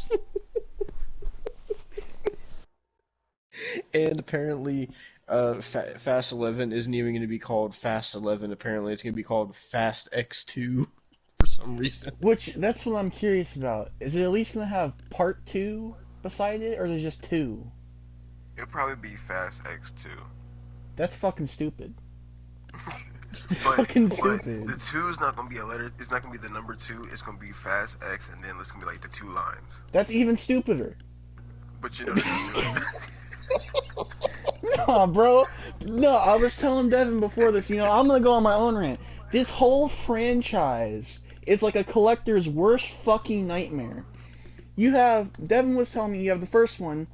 And apparently, Fast 11 isn't even going to be called Fast 11. Apparently, it's going to be called Fast X2 for some reason. Which, that's what I'm curious about. Is it at least going to have part 2 beside it, or is it just 2? It'll probably be Fast X2. That's fucking stupid. But Stupid. the 2 is not going to be a letter. It's not going to be the number 2. It's going to be Fast X, and then it's going to be like the 2 lines. That's even stupider. But you know what I'm doing. No, bro. No, I was telling Devon before this, I'm gonna go on my own rant. This whole franchise is like a collector's worst fucking nightmare. Devon was telling me you have the first one,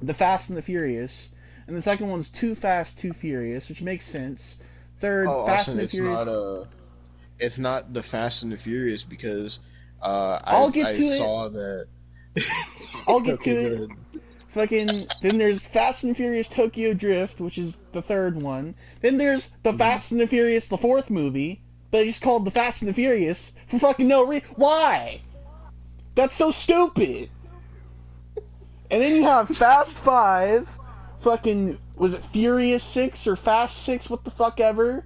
The Fast and the Furious, and the second one's Too Fast, Too Furious, which makes sense. Third, Fast and the Furious. It's not The Fast and the Furious because I'll get to it. Saw that. I'll get to it. Then there's Fast and Furious Tokyo Drift, which is the third one. Then there's the Fast and the Furious, the fourth movie, but it's called the Fast and the Furious for fucking no reason. Why? That's so stupid. And then you have Fast 5, was it Furious 6 or Fast 6, what the fuck ever?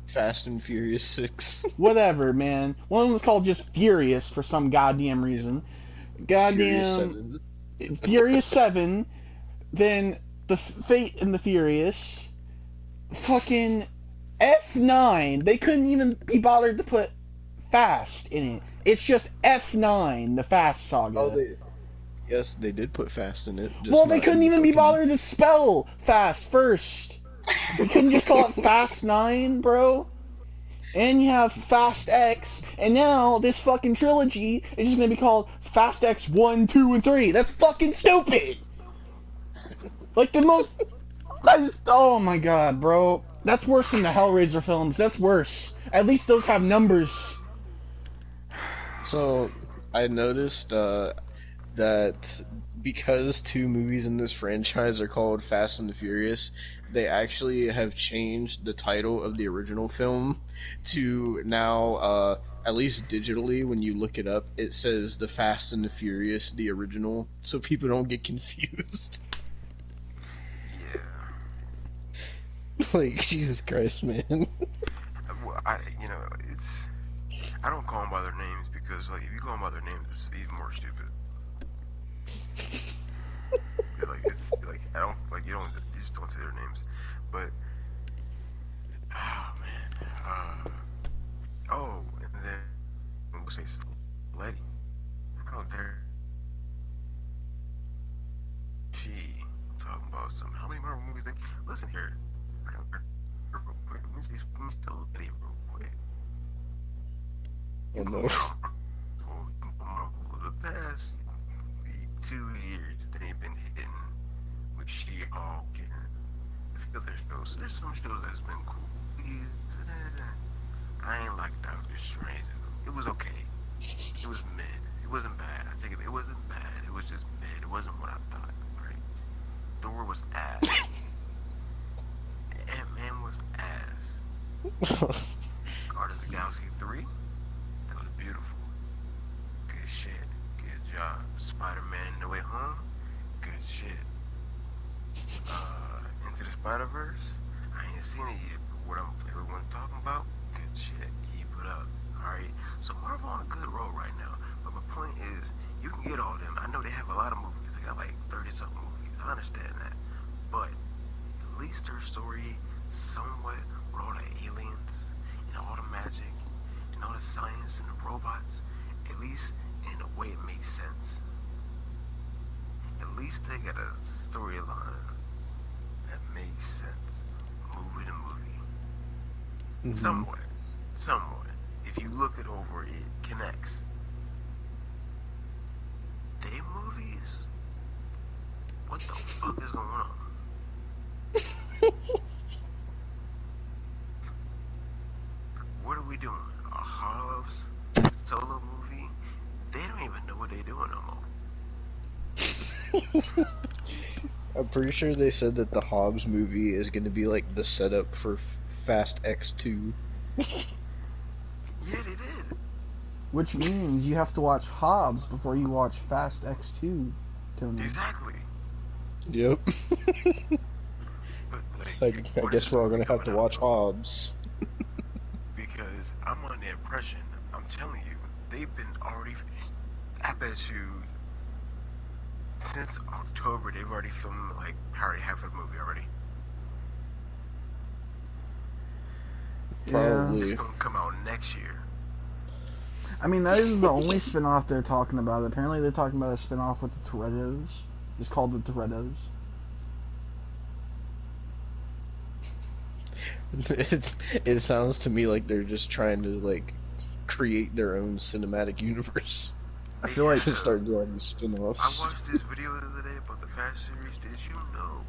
Fast and Furious 6. Whatever, man. One was called just Furious for some goddamn reason. Goddamn... Furious 7, then the Fate and the Furious, fucking F9. They couldn't even be bothered to put Fast in it. It's just F9, the Fast saga. Yes, they did put Fast in it. Well, they couldn't even be bothered to spell Fast first. You couldn't just call it Fast 9, bro. and you have Fast X, and now this fucking trilogy is just gonna be called Fast X 1, 2, and 3. That's fucking stupid! Like, the most... oh my god, bro. That's worse than the Hellraiser films. That's worse. At least those have numbers. So I noticed that because two movies in this franchise are called Fast and the Furious, they actually have changed the title of the original film to now, at least digitally, when you look it up, it says The Fast and the Furious, the original, so people don't get confused. Yeah. Like, Jesus Christ, man. Well, it's I don't call them by their names because like if you call them by their names, it's even more stupid. It's like I don't like you just don't say their names, but oh man, and then we'll say Letty. How dare she talking about some? How many Marvel movies? Listen here, real quick. Let me see Letty real quick. Oh You no. go Marvel the past 2 years they've been hitting with She-Hulk and filler shows. There's some shows that's been cool. I ain't like Doctor Strange. It was okay. It was mid. It wasn't bad. I think it wasn't bad. It was just mid. It wasn't what I thought. Right? Thor was ass. Ant-Man was ass. Guardians of the Galaxy 3. That was beautiful. Good shit. Good job. Spider-Man No Way Home. Good shit. Into the Spider-Verse. I ain't seen it yet, but what everyone's talking about, good shit. Keep it up. Alright? So Marvel on a good roll right now. But my point is, you can get all of them. I know they have a lot of movies. They got like 30-something movies. I understand that. But at least their story somewhat with all the aliens and all the magic and all the science and the robots, at least in a way it makes sense. At least they got a storyline that makes sense, movie to movie. Mhm. Somewhat. Somewhat. If you look it over, it connects. They movies? What the fuck is going on? What are we doing? A Hobbs solo movie? They don't even know what they're doing no more. I'm pretty sure they said that the Hobbs movie is going to be like the setup for Fast X2. Yeah, they did. Which means you have to watch Hobbs before you watch Fast X2, Tony. Exactly. Yep. But like, So I what is guess this we're all movie going to have coming to out watch though? Hobbs. Because I'm under the impression, I'm telling you, they've been already, I bet you, since October, they've already filmed like probably half of the movie already. Yeah. It's Probably. gonna come out next year. I mean, that isn't the only spin-off they're talking about. Apparently they're talking about a spin-off with the Torettos. It's called the Torettos. It sounds to me like they're just trying to like create their own cinematic universe I They feel like had to the. start doing these I spin-offs. watched this video the other day about the Fast series. Did you know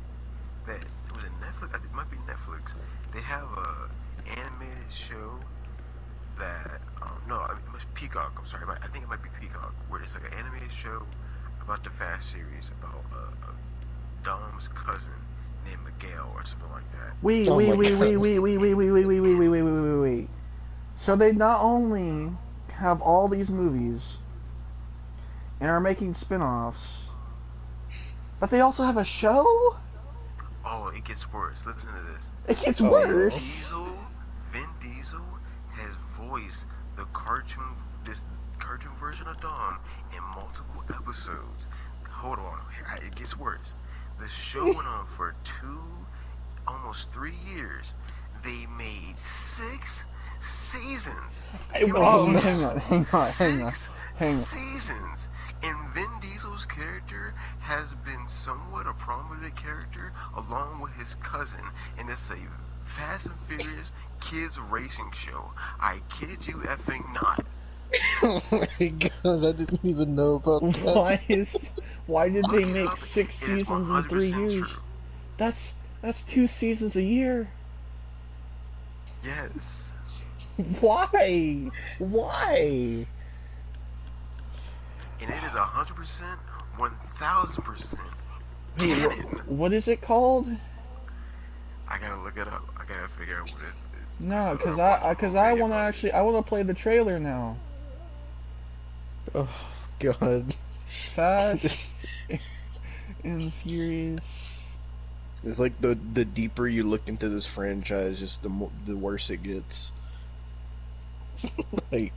that it was in Netflix? I think it might be Netflix. They have a animated show that no, I mean, it must Peacock. I'm sorry, I think it might be Peacock, where it's like an animated show about the Fast series about Dom's cousin named Miguel or something like that. wait, Oh wait, my wait, wait, god. wait, wait, wait, wait, wait, wait, wait, wait, wait, wait, wait, wait. So they not only have all these movies and are making spin-offs, but they also have a show? Oh, it gets worse. Listen to this. It gets Oh Vin no. worse. Diesel, Vin Diesel has voiced the this cartoon version of Dom in multiple episodes. Hold on, it gets worse. The show went on for almost 3 years. They made 6 seasons. Hear me Oh out. no. Hang on, hang on, hang on, Six hang on. seasons. And Vin Diesel's character has been somewhat a prominent character along with his cousin, and it's a Fast and Furious kids racing show. I kid you effing not. Oh my god, I didn't even know about that. Why is why did Look they it make up. 6 seasons in It is 3 years? 100% true. That's 2 seasons a year. Yes. Why? Why? And it is 100%, 1000% Hey, canon. what is it called? I gotta look it up. I gotta figure out what it is. No, So I watched a whole I video want to about it. actually I want to play the trailer now. Oh god. This Fast and Furious. it's like the deeper you look into this franchise, just the worse it gets. Like,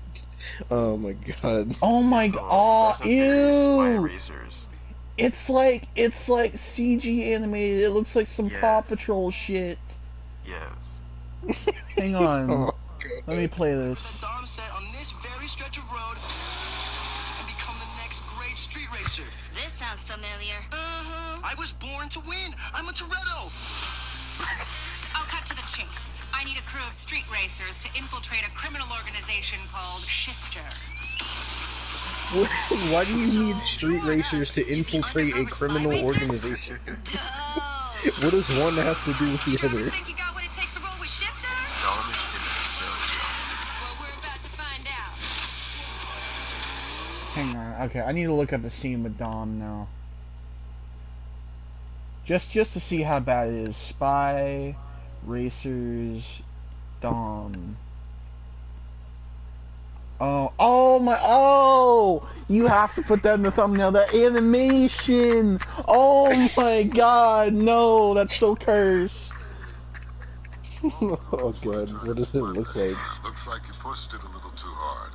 oh my god. Oh my It's god! Oh, Fast and Furious Spy ew! Racers. It's like CG animated. It looks like some Paw Yes. Patrol shit. Yes. Hang on, Oh let me god. play this. Dom set on this very stretch of road and become the next great street racer. This sounds familiar. I was born to win. I'm a Toretto. I'll cut to the chase. I need a crew of street racers to infiltrate a criminal organization called Shifter. Why do you need street racers to infiltrate a criminal organization? What does one have to do with the You other? think you got what it takes to roll with Shifter? Dom is in the show, Well, we're about to find out. Hang on. Okay, I need to look at the scene with Dom now. Just to see how bad it is. Spy, Racers, Dom. Oh, you have to put that in the thumbnail. The animation. Oh my god, no, that's so cursed. Oh god, what does it look like? Looks like you pushed it a little too hard.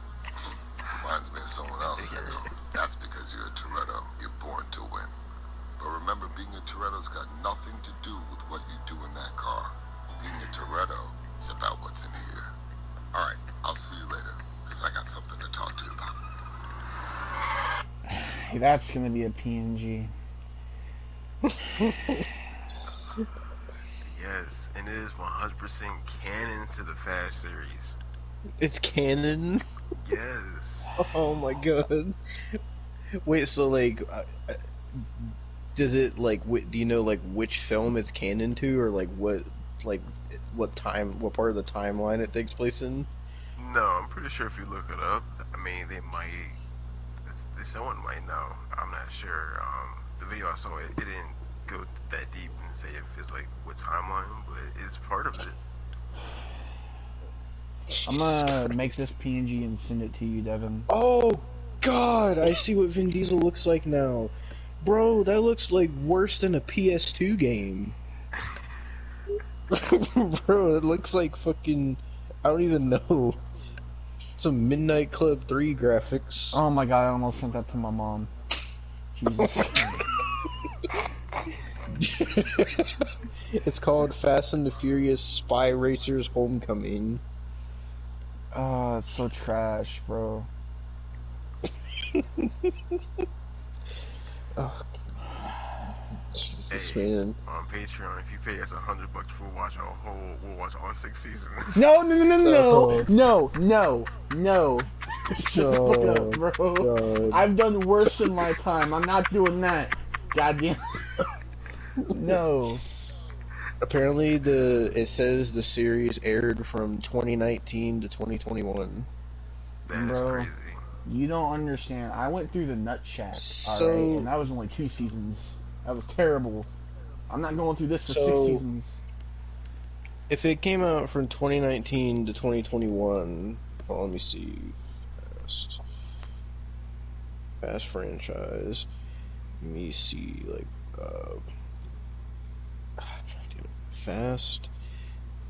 Reminds me of someone else I know. That's because you're a Toretto. You're born to win. But remember, being a Toretto's got nothing to do with what you do in that car. Being a Toretto is about what's in here. Alright, I'll see you later, because I got something to talk to you about. That's gonna be a PNG. Yes, and it is 100% canon to the Fast series. It's canon? Yes. Oh my god. Wait, so like, does it like, do you know like which film it's canon to, or like what part of the timeline it takes place in? No, I'm pretty sure if you look it up, I mean, they might. Someone might know. I'm not sure. The video I saw, it didn't go that deep and say if it's like what timeline, but it's part of it. I'm gonna make this PNG and send it to you, Devon. Oh god, I see what Vin Diesel looks like now. Bro, that looks like worse than a PS2 game. Bro, it looks like fucking, I don't even know. Some Midnight Club 3 graphics. Oh my god, I almost sent that to my mom. Jesus. It's called Fast and the Furious Spy Racers Homecoming. Oh, it's so trash, bro. Oh, Jesus, Hey, man. on Patreon, if you pay us $100, we'll watch all 6 seasons. No. Shut the fuck Oh, up, bro. God. I've done worse in my time. I'm not doing that. Goddamn. No. Apparently, it says the series aired from 2019 to 2021. That is Bro. crazy. You don't understand. I went through the nut shack, So- alright? And that was only 2 seasons. That was terrible. I'm not going through this for 6 So- seasons. If it came out from 2019 to 2021, well, let me see. Fast franchise. Let me see, like, Fast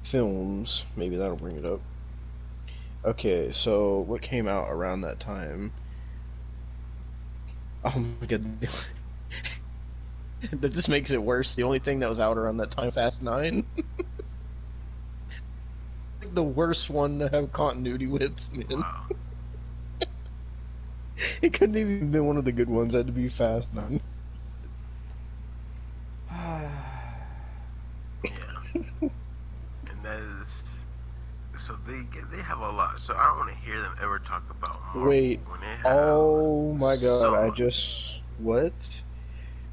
films. Maybe that'll bring it up. Okay, so what came out around that time? Oh my god. That just makes it worse. The only thing that was out around that time, Fast 9. The worst one to have continuity with, man. Wow. It couldn't even been one of the good ones. It had to be Fast 9. Yeah. And that is. So they have a lot. So I don't want to hear them ever talk about Marvel Wait. when they have Oh my god, so I much. just what?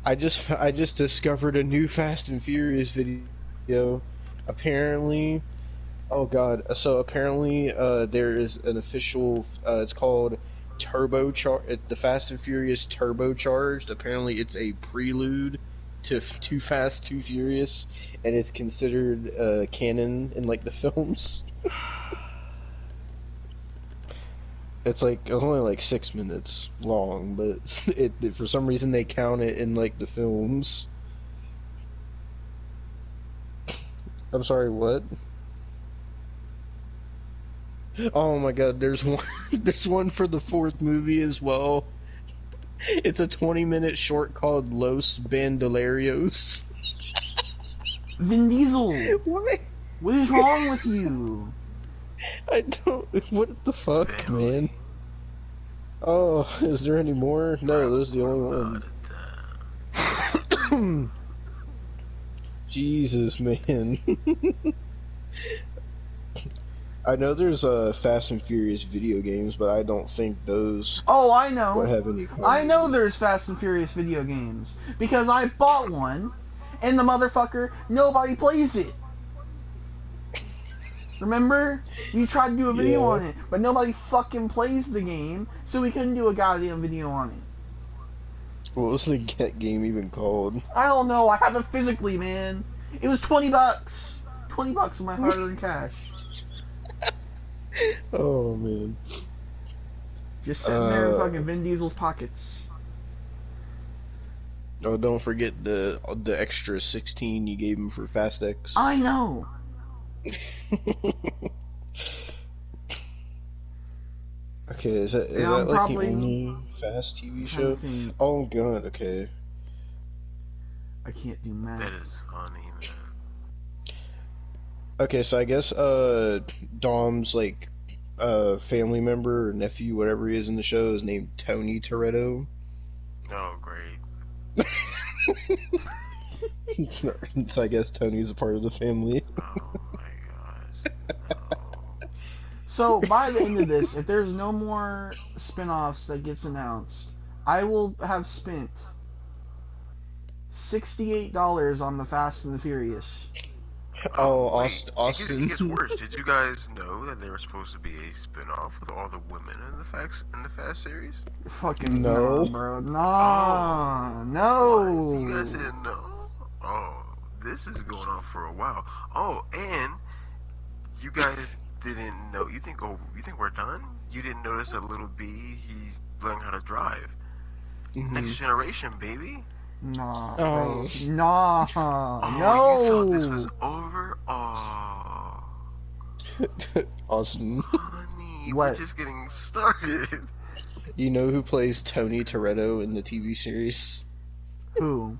I just discovered a new Fast and Furious video. Apparently, oh god, so apparently there is an official it's called the Fast and Furious Turbocharged. Apparently it's a prelude to Too Fast, Too Furious, and it's considered canon in like the films. It's only like 6 minutes long, but for some reason they count it in like the films. I'm sorry, what? Oh my god, there's one there's one for the fourth movie as well. It's a 20-minute short called Los Bandolerios. Vin Diesel, Why? what is wrong with you? I don't. What the fuck, Family. man? Oh, is there any more? No, those are the Travel only about ones. a time. Jesus, man. I know there's Fast and Furious video games, but I don't think those Oh, I would know. have any car I know movies. there's Fast and Furious video games because I bought one, and the motherfucker, nobody plays it. Remember? We tried to do a video Yeah. on it, but nobody fucking plays the game, so we couldn't do a goddamn video on it. What was the game even called? I don't know. I have it physically, man. It was $20. $20 of my hard-earned cash. Oh man. Just sitting there in fucking Vin Diesel's pockets. Oh, don't forget the extra 16 you gave him for Fast X. I know. Okay, is that And I'm like the probably only Fast TV trying show? to think. Oh god, okay. I can't do math. That is funny, man. Okay, so I guess Dom's like family member or nephew, whatever he is in the show, is named Tony Toretto. Oh, great. So I guess Tony's a part of the family. Oh my gosh. No. So by the end of this, if there's no more spin-offs that gets announced, I will have spent $68 on the Fast and the Furious. Oh, Wait, Austin. It gets worse. Did you guys know that there was supposed to be a spin-off with all the women in the Fast series? Fucking No. no, bro. Nah, no. What? You guys didn't know? Oh, this is going on for a while. Oh, and you guys didn't know. You think we're done? You didn't notice that little B, he's learning how to drive. Next generation, baby. Nah, Oh. bro. Nah, Oh, no. you thought this was over? Oh, Austin. honey, What? we're just getting started. You know who plays Tony Toretto in the TV series? Who?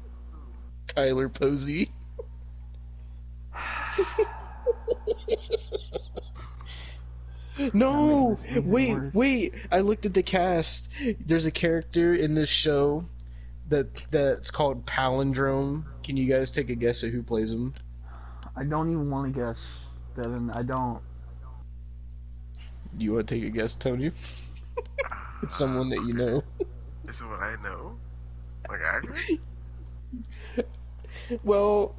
Tyler Posey. No, That makes this even worse. wait. I looked at the cast. There's a character in this show that's called Palindrome. Can you guys take a guess at who plays him? I don't even want to guess, Devon. I don't. Do you want to take a guess, Tony? It's someone that you know. It's what I know. Like actor? Well,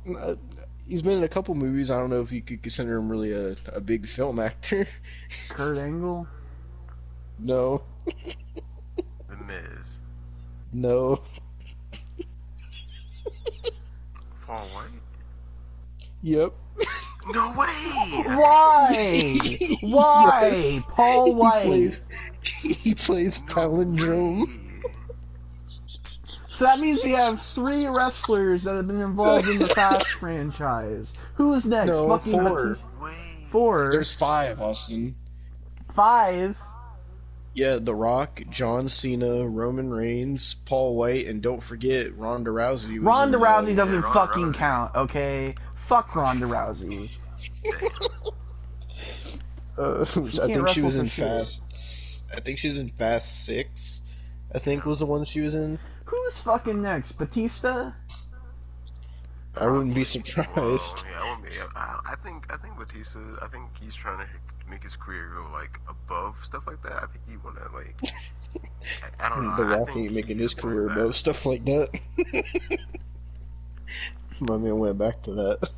he's been in a couple movies. I don't know if you could consider him really a big film actor. Kurt Angle? No, The Miz. no. Paul White? Yep. No way! Why? Why? Paul White. He plays No Palindrome. way. So that means we have 3 wrestlers that have been involved in the Fast franchise. Who is next? No, Fucking 4. Batista? Way. 4. There's 5, Austin. 5. Yeah, The Rock, John Cena, Roman Reigns, Paul White, and don't forget Ronda Rousey. Ronda Rousey doesn't Ronda fucking Rousey. count, okay? Fuck Ronda Rousey. I can't think she was wrestle in for shit. Fast. I think she was in Fast 6. I think was the one she was in. Who's fucking next? Batista? I wouldn't be Well, surprised. yeah, I wouldn't Yeah, I think Batista. I think he's trying to make his career go like above stuff like that. I think he wanna like. I don't know. The I Rock think ain't making he's his above career that. above stuff like that. My man went back to that.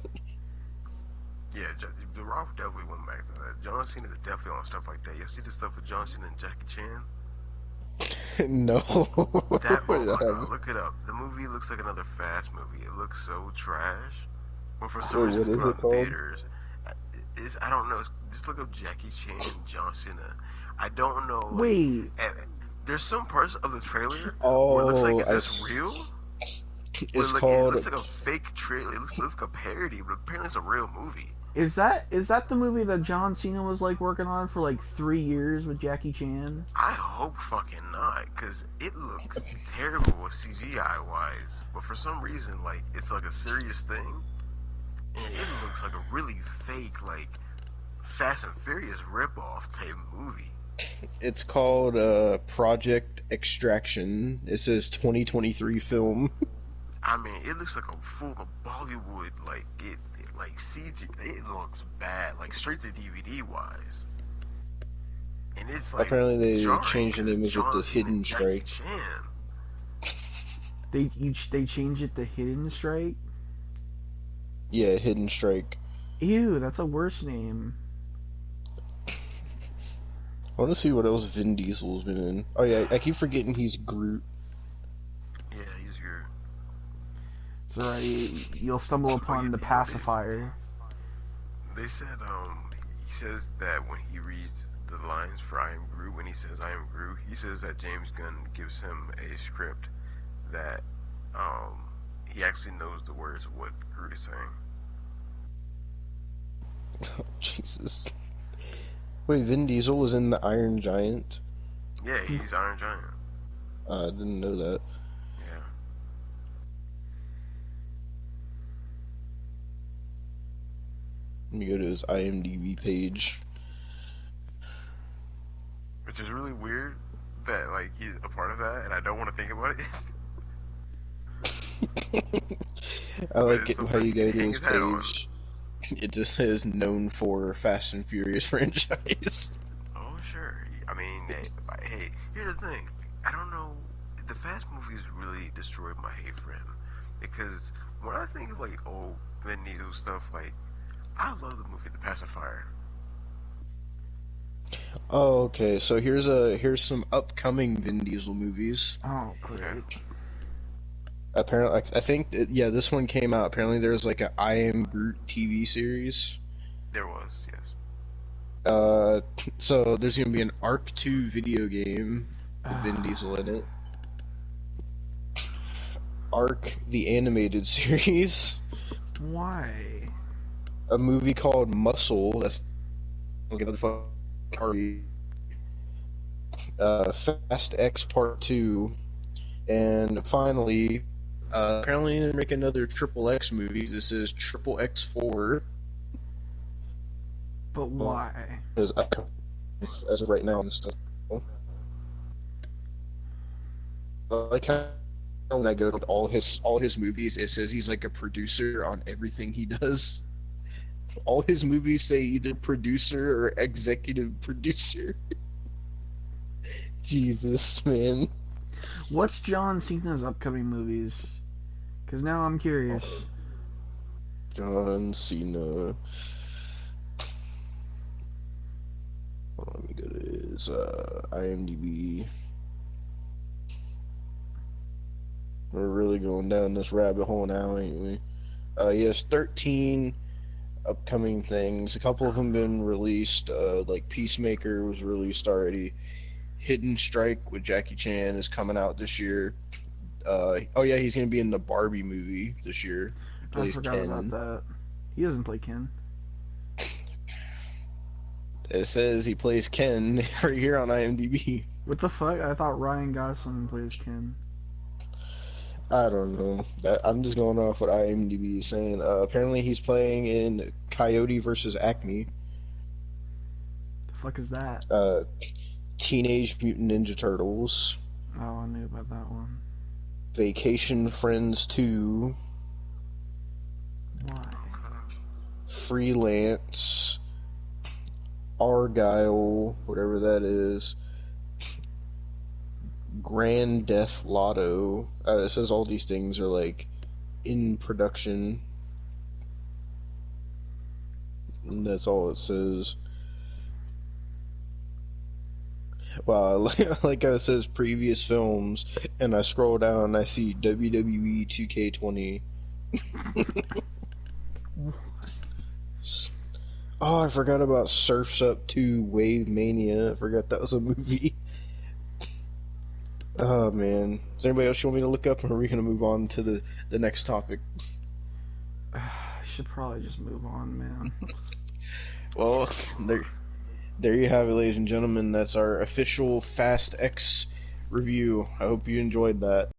Yeah, The Rock definitely went back to that. John Cena is definitely on stuff like that. You see the stuff with John Cena and Jackie Chan? No. That, oh my god, look it up. The movie looks like another Fast movie. It looks so trash. But for some Wait, reason what it's is coming it out in called? theaters. I don't know. Just look up Jackie Chan, John Cena. I don't know, like, Wait, eh, there's some parts of the trailer where it looks like, Oh, is this real? Where it's it called. looks like a fake trailer. Looks like a parody, but apparently it's a real movie. is that the movie that John Cena was like working on for like 3 years with Jackie Chan? I hope fucking not, because it looks terrible with CGI wise. But for some reason, like, it's like a serious thing, and it looks like a really fake, like, Fast and Furious ripoff type movie. It's called Project Extraction. It says 2023 film. I mean, it looks like a full of Bollywood, like, like, CG. It looks bad, like, straight to DVD wise. And it's, like, Apparently, they jarring, changed the because it's name of it John to Cena and Hidden Jackie Strike. Chan. They changed it to Hidden Strike. Yeah, Hidden Strike. Ew, that's a worse name. I want to see what else Vin Diesel's been in. Oh yeah, I keep forgetting he's Groot. Yeah, he's good. It's alright. You'll stumble Oh, upon the you know, pacifier. they said he says that when he reads the lines for I am Groot, when he says I am Groot, he says that James Gunn gives him a script that um he actually knows the words of what Groot is saying. Oh, Jesus. Wait, Vin Diesel was in the Iron Giant? Yeah, he's Iron Giant. I didn't know that. Yeah. Let me go to his IMDb page. Which is really weird that like he's a part of that, and I don't want to think about it. I But like it's it how something you he go can to hang his his hat on. page. It just says known for Fast and Furious franchise. Oh sure. I mean, hey, here's the thing. I don't know. The Fast movies really destroyed my hate for him because when I think of like old Vin Diesel stuff, like I love the movie The Pacifier. Oh, okay. So here's some upcoming Vin Diesel movies. Oh, Okay. great. Apparently, I think yeah, this one came out. Apparently, there's like a I Am Groot TV series. There was, yes. So there's gonna be an Arc 2 video game with Vin Diesel in it. Arc the animated series. Why? A movie called Muscle. That's like another fucking party. Fast X Part 2, and finally, apparently they're making another Triple X movie. This is Triple X 4. But why? As of right now and stuff. Like how when I go to all his movies, it says he's like a producer on everything he does. All his movies say either producer or executive producer. Jesus, man. What's John Cena's upcoming movies? Because now I'm curious. John Cena. Hold on, let me go to his IMDb. We're really going down this rabbit hole now, ain't we? He has 13 upcoming things. A couple of them been released. Like Peacemaker was released already. Hidden Strike with Jackie Chan is coming out this year. Oh yeah, he's gonna be in the Barbie movie this year. He I plays forgot Ken. about that. He doesn't play Ken. It says he plays Ken right here on IMDb. What the fuck? I thought Ryan Gosling plays Ken. I don't know. I'm just going off what IMDb is saying. Apparently, he's playing in Coyote versus Acme. The fuck is that? Teenage Mutant Ninja Turtles. Oh, I knew about that one. Vacation Friends 2. Why? Freelance, Argyle, whatever that is, Grand Death Lotto. It says all these things are like in production. And that's all it says. Wow, like how it says previous films, and I scroll down and I see WWE 2K20. Oh, I forgot about Surf's Up 2 Wave Mania. I forgot that was a movie. Oh man. Is there anybody else you want me to look up, or are we going to move on to the next topic? I should probably just move on, man. Well, there you have it, ladies and gentlemen. That's our official Fast X review. I hope you enjoyed that.